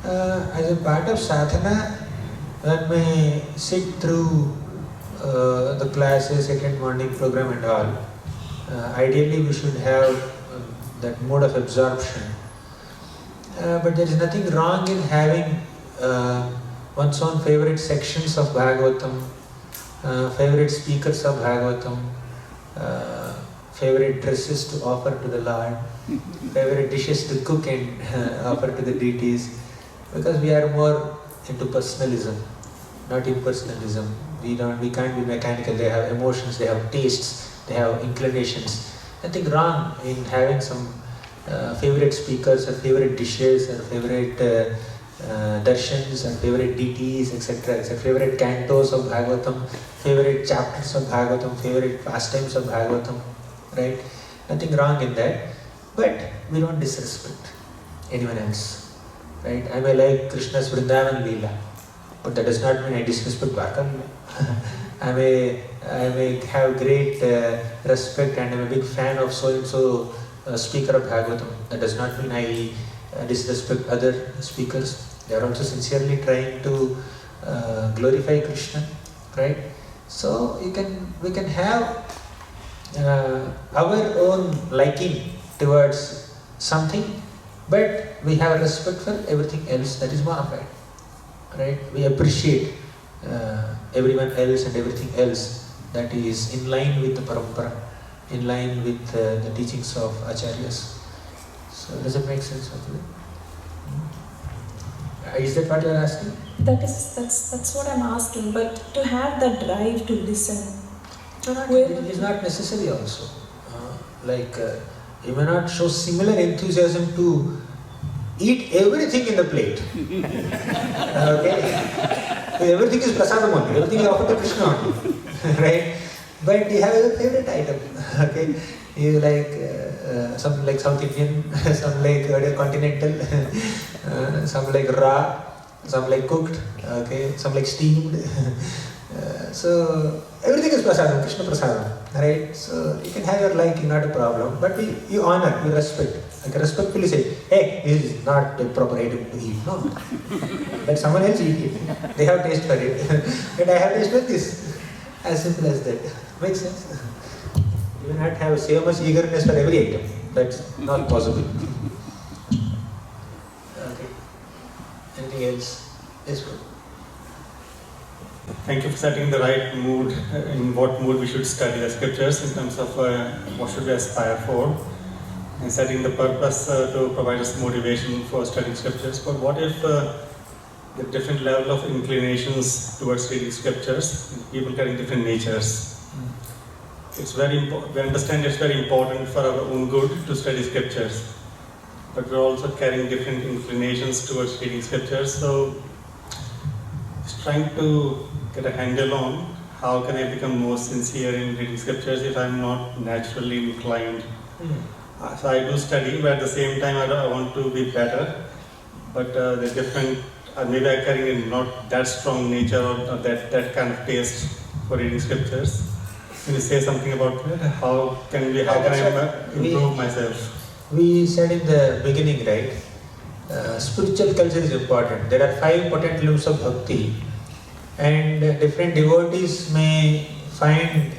As a part of sadhana, when we sit through the classes, attend morning program and all, ideally we should have that mode of absorption. But there is nothing wrong in having one's own favorite sections of Bhagavatam, favorite speakers of Bhagavatam, favorite dresses to offer to the Lord, favorite dishes to cook and offer to the deities, because we are more into personalism, not impersonalism. We can't be mechanical. They have emotions, they have tastes, they have inclinations. Nothing wrong in having some favorite speakers or favorite dishes or favorite darshans and favorite deities, etc., etc., favorite cantos of Bhagavatam, favorite chapters of Bhagavatam, favorite pastimes of Bhagavatam, right? Nothing wrong in that, but we don't disrespect anyone else, right? I may like Krishna's Vrindavan Leela, but that does not mean I disrespect Dwarka Leela. I may have great respect and I'm a big fan of so-and-so speaker of Bhagavatam. That does not mean I disrespect other speakers. They are also sincerely trying to glorify Krishna, right? So we can have our own liking towards something, but we have respect for everything else that is bona fide, right? We appreciate everyone else and everything else that is in line with the parampara, in line with the teachings of Acharyas. So does it make sense? Is that what you are asking? That's what I'm asking. But to have that drive to listen, it is not necessary also. You may not show similar enthusiasm to eat everything in the plate. Okay? Everything is prasadam only. Everything is offered to Krishna only. Right? But you have a favorite item. Okay? You like some like South Indian, some like continental, some like raw, some like cooked, okay, some like steamed. So everything is prasadam, Krishna prasadam, right? So you can have your liking, not a problem. But you honor, you respect. Like respectfully say, hey, this is not the proper item to eat. No. Let someone else eat it. They have taste for it. And I have taste for this. As simple as that. Makes sense? You will not have so much eagerness for every item. That's not possible. Okay. Anything else? Yes, bro. Thank you for setting the right mood, in what mood we should study the scriptures in terms of what should we aspire for, and setting the purpose to provide us motivation for studying scriptures. But what if the different level of inclinations towards reading scriptures, people carrying different natures? It's very important. We understand it's very important for our own good to study scriptures, but we're also carrying different inclinations towards reading scriptures. So, just trying to get a handle on how can I become more sincere in reading scriptures if I'm not naturally inclined. So I do study, but at the same time I want to be better. But the different, maybe I'm carrying a not that strong nature or that kind of taste for reading scriptures. Can you say something about that? How can I improve myself? We said in the beginning, right? Spiritual culture is important. There are 5 potent limbs of bhakti, and different devotees may find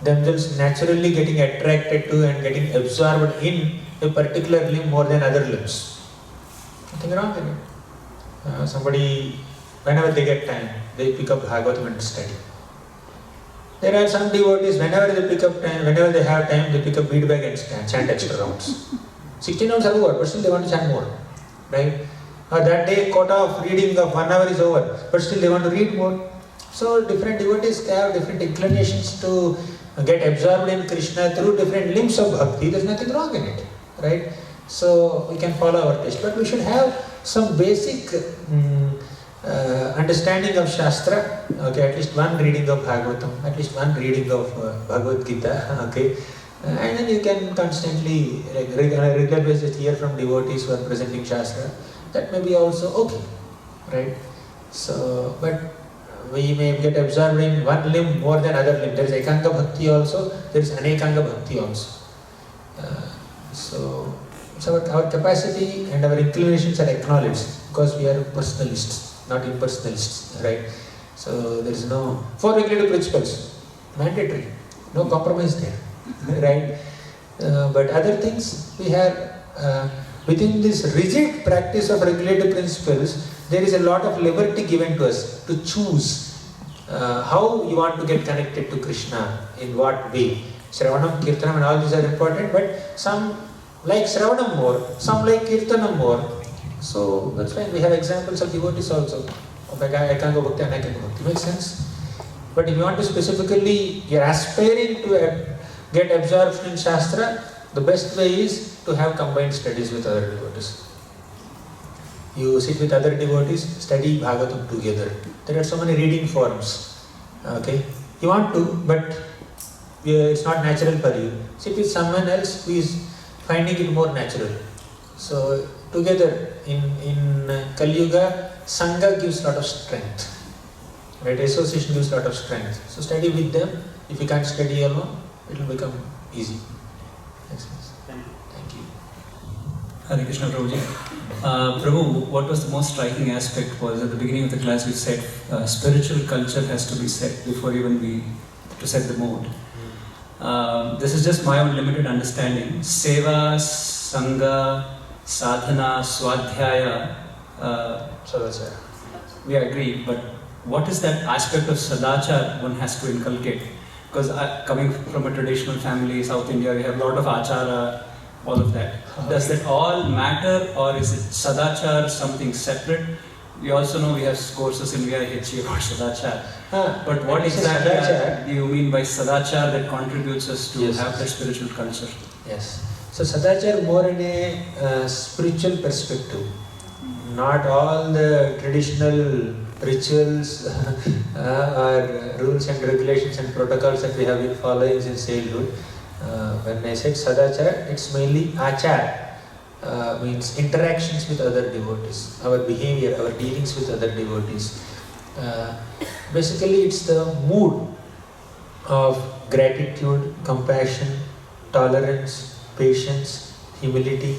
themselves naturally getting attracted to and getting absorbed in a particular limb more than other limbs. Nothing wrong in it. Somebody, whenever they get time, they pick up Bhagavatam and study. There are some devotees, whenever they pick up time, whenever they have time, they pick up bead bag and chant extra rounds. 16 rounds are over, but still they want to chant more, right? Or that day quota of reading of 1 hour is over, but still they want to read more. So different devotees have different inclinations to get absorbed in Krishna through different limbs of bhakti. There's nothing wrong in it, right? So we can follow our taste, but we should have some basic understanding of Shastra, okay, at least one reading of Bhagavatam, at least one reading of Bhagavad Gita, okay, and then you can constantly, regular basis, hear from devotees who are presenting Shastra. That may be also okay, right? So, but we may get absorbed in one limb more than other limb. There is Ekanga Bhakti also, there is Anekanga Bhakti also. So So our capacity and our inclinations are acknowledged because we are personalists, not impersonalists, right? So there is no 4 regulative principles, mandatory, no compromise there, right? But other things we have within this rigid practice of regulative principles, there is a lot of liberty given to us to choose how you want to get connected to Krishna, in what way. Shravanam, Kirtanam and all these are important, but some like Shravanam more, some like Kirtanam more. So that's why we have examples of devotees also. Of Ekanga Bhakti and Ekanga Bhakti. Makes sense? But if you want to specifically, you're aspiring to get absorption in Shastra, the best way is to have combined studies with other devotees. You sit with other devotees, study Bhagavatam together. There are so many reading forums. Okay? You want to, but it's not natural for you. Sit with someone else who is finding it more natural. So together in Kali Yuga, Sangha gives a lot of strength. Right? Association gives a lot of strength. So study with them. If you can't study alone, it will become easy. Makes sense? Thank you. Hare Krishna Prabhuji. Prabhu, what was the most striking aspect was at the beginning of the class you said spiritual culture has to be set before even to set the mood. This is just my own limited understanding. Seva, Sangha, Sadhana, Swadhyaya, Sadachara. We agree, but what is that aspect of Sadachar one has to inculcate? Because coming from a traditional family, South India, we have a lot of Achara, all of that. Does that all matter, or is it Sadachar something separate? We also know we have courses in VIHE about Sadachar. But what exactly do you mean by Sadachar that contributes us to have that spiritual culture? Yes. So Sadachar more in a spiritual perspective. Not all the traditional rituals or rules and regulations and protocols that we have been following since childhood. When I said Sadachar, it's mainly Achar, means interactions with other devotees, our behavior, our dealings with other devotees. Basically, it's the mood of gratitude, compassion, tolerance, patience, humility.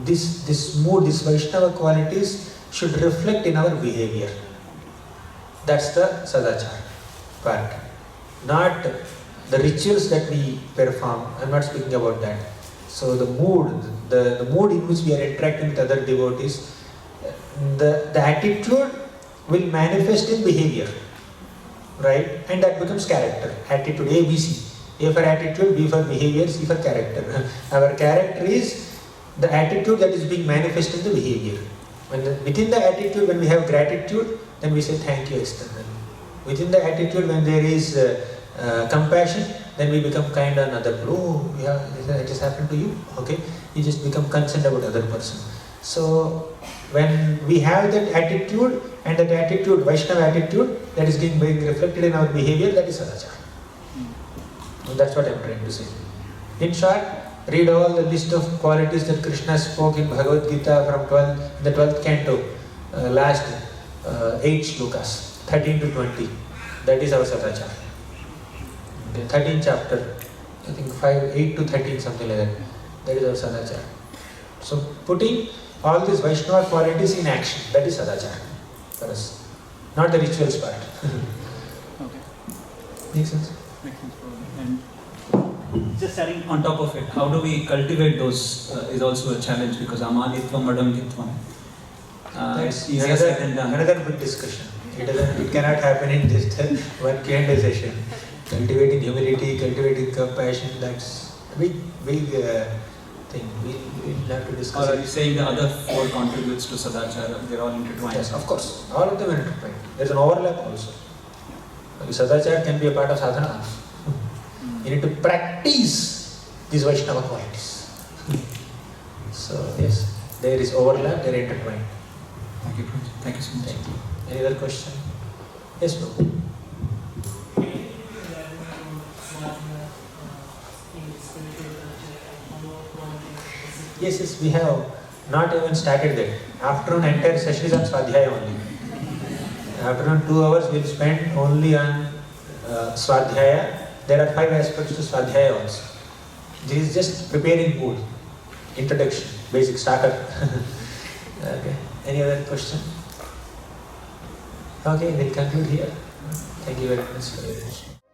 This mood, these Vaishnava qualities should reflect in our behavior. That's the Sadachar part. Not the rituals that we perform. I'm not speaking about that. So the mood, the mood in which we are interacting with other devotees, the attitude will manifest in behavior, right? And that becomes character. Attitude, A, B, C. A for attitude, B for behavior, C for character. Our character is the attitude that is being manifested in the behavior. Within the attitude, when we have gratitude, then we say thank you externally. Within the attitude, when there is compassion, then we become kind on other people. Oh, yeah, it just happened to you. Okay, you just become concerned about other person. So when we have that attitude, and that attitude, Vaishnava attitude, that is being reflected in our behavior, that is Sadachara. And that's what I'm trying to say. In short, read all the list of qualities that Krishna spoke in Bhagavad Gita from the 12th canto, last 8 shlokas, 13 to 20. That is our Sadachara. Okay, 13th chapter, I think 8 to 13, something like that. That is our Sadachara. So putting all these Vaishnava qualities in action, that is Sadachara for us. Not the rituals part. Okay. Makes sense? Makes sense. And just adding on top of it, how do we cultivate those is also a challenge, because amaditvam, adamditvam. That's easier said than done. Another good discussion. It cannot happen in just one Q&A session. Cultivating humility, cultivating compassion, that's a big thing. We'll have to discuss. Or are you saying the other 4 contributes to Sadachara? They're all intertwined? Yes, of course. All of them are intertwined. There's an overlap also. Sadachara can be a part of sadhana. You need to practice these Vaishnava qualities. So yes, there is overlap, they are intertwined. Thank you, Prabhuji. Thank you so much. Thank you. Any other question? Yes, Prabhu. Yes, we have not even started that. Afternoon entire session is on Swadhyaya only. Afternoon 2 hours we will spend only on Swadhyaya. There are 5 aspects to Swadhyaya also. This is just preparing mood. introduction, basic starter. Okay. Any other question? Okay, we'll conclude here. Thank you very much.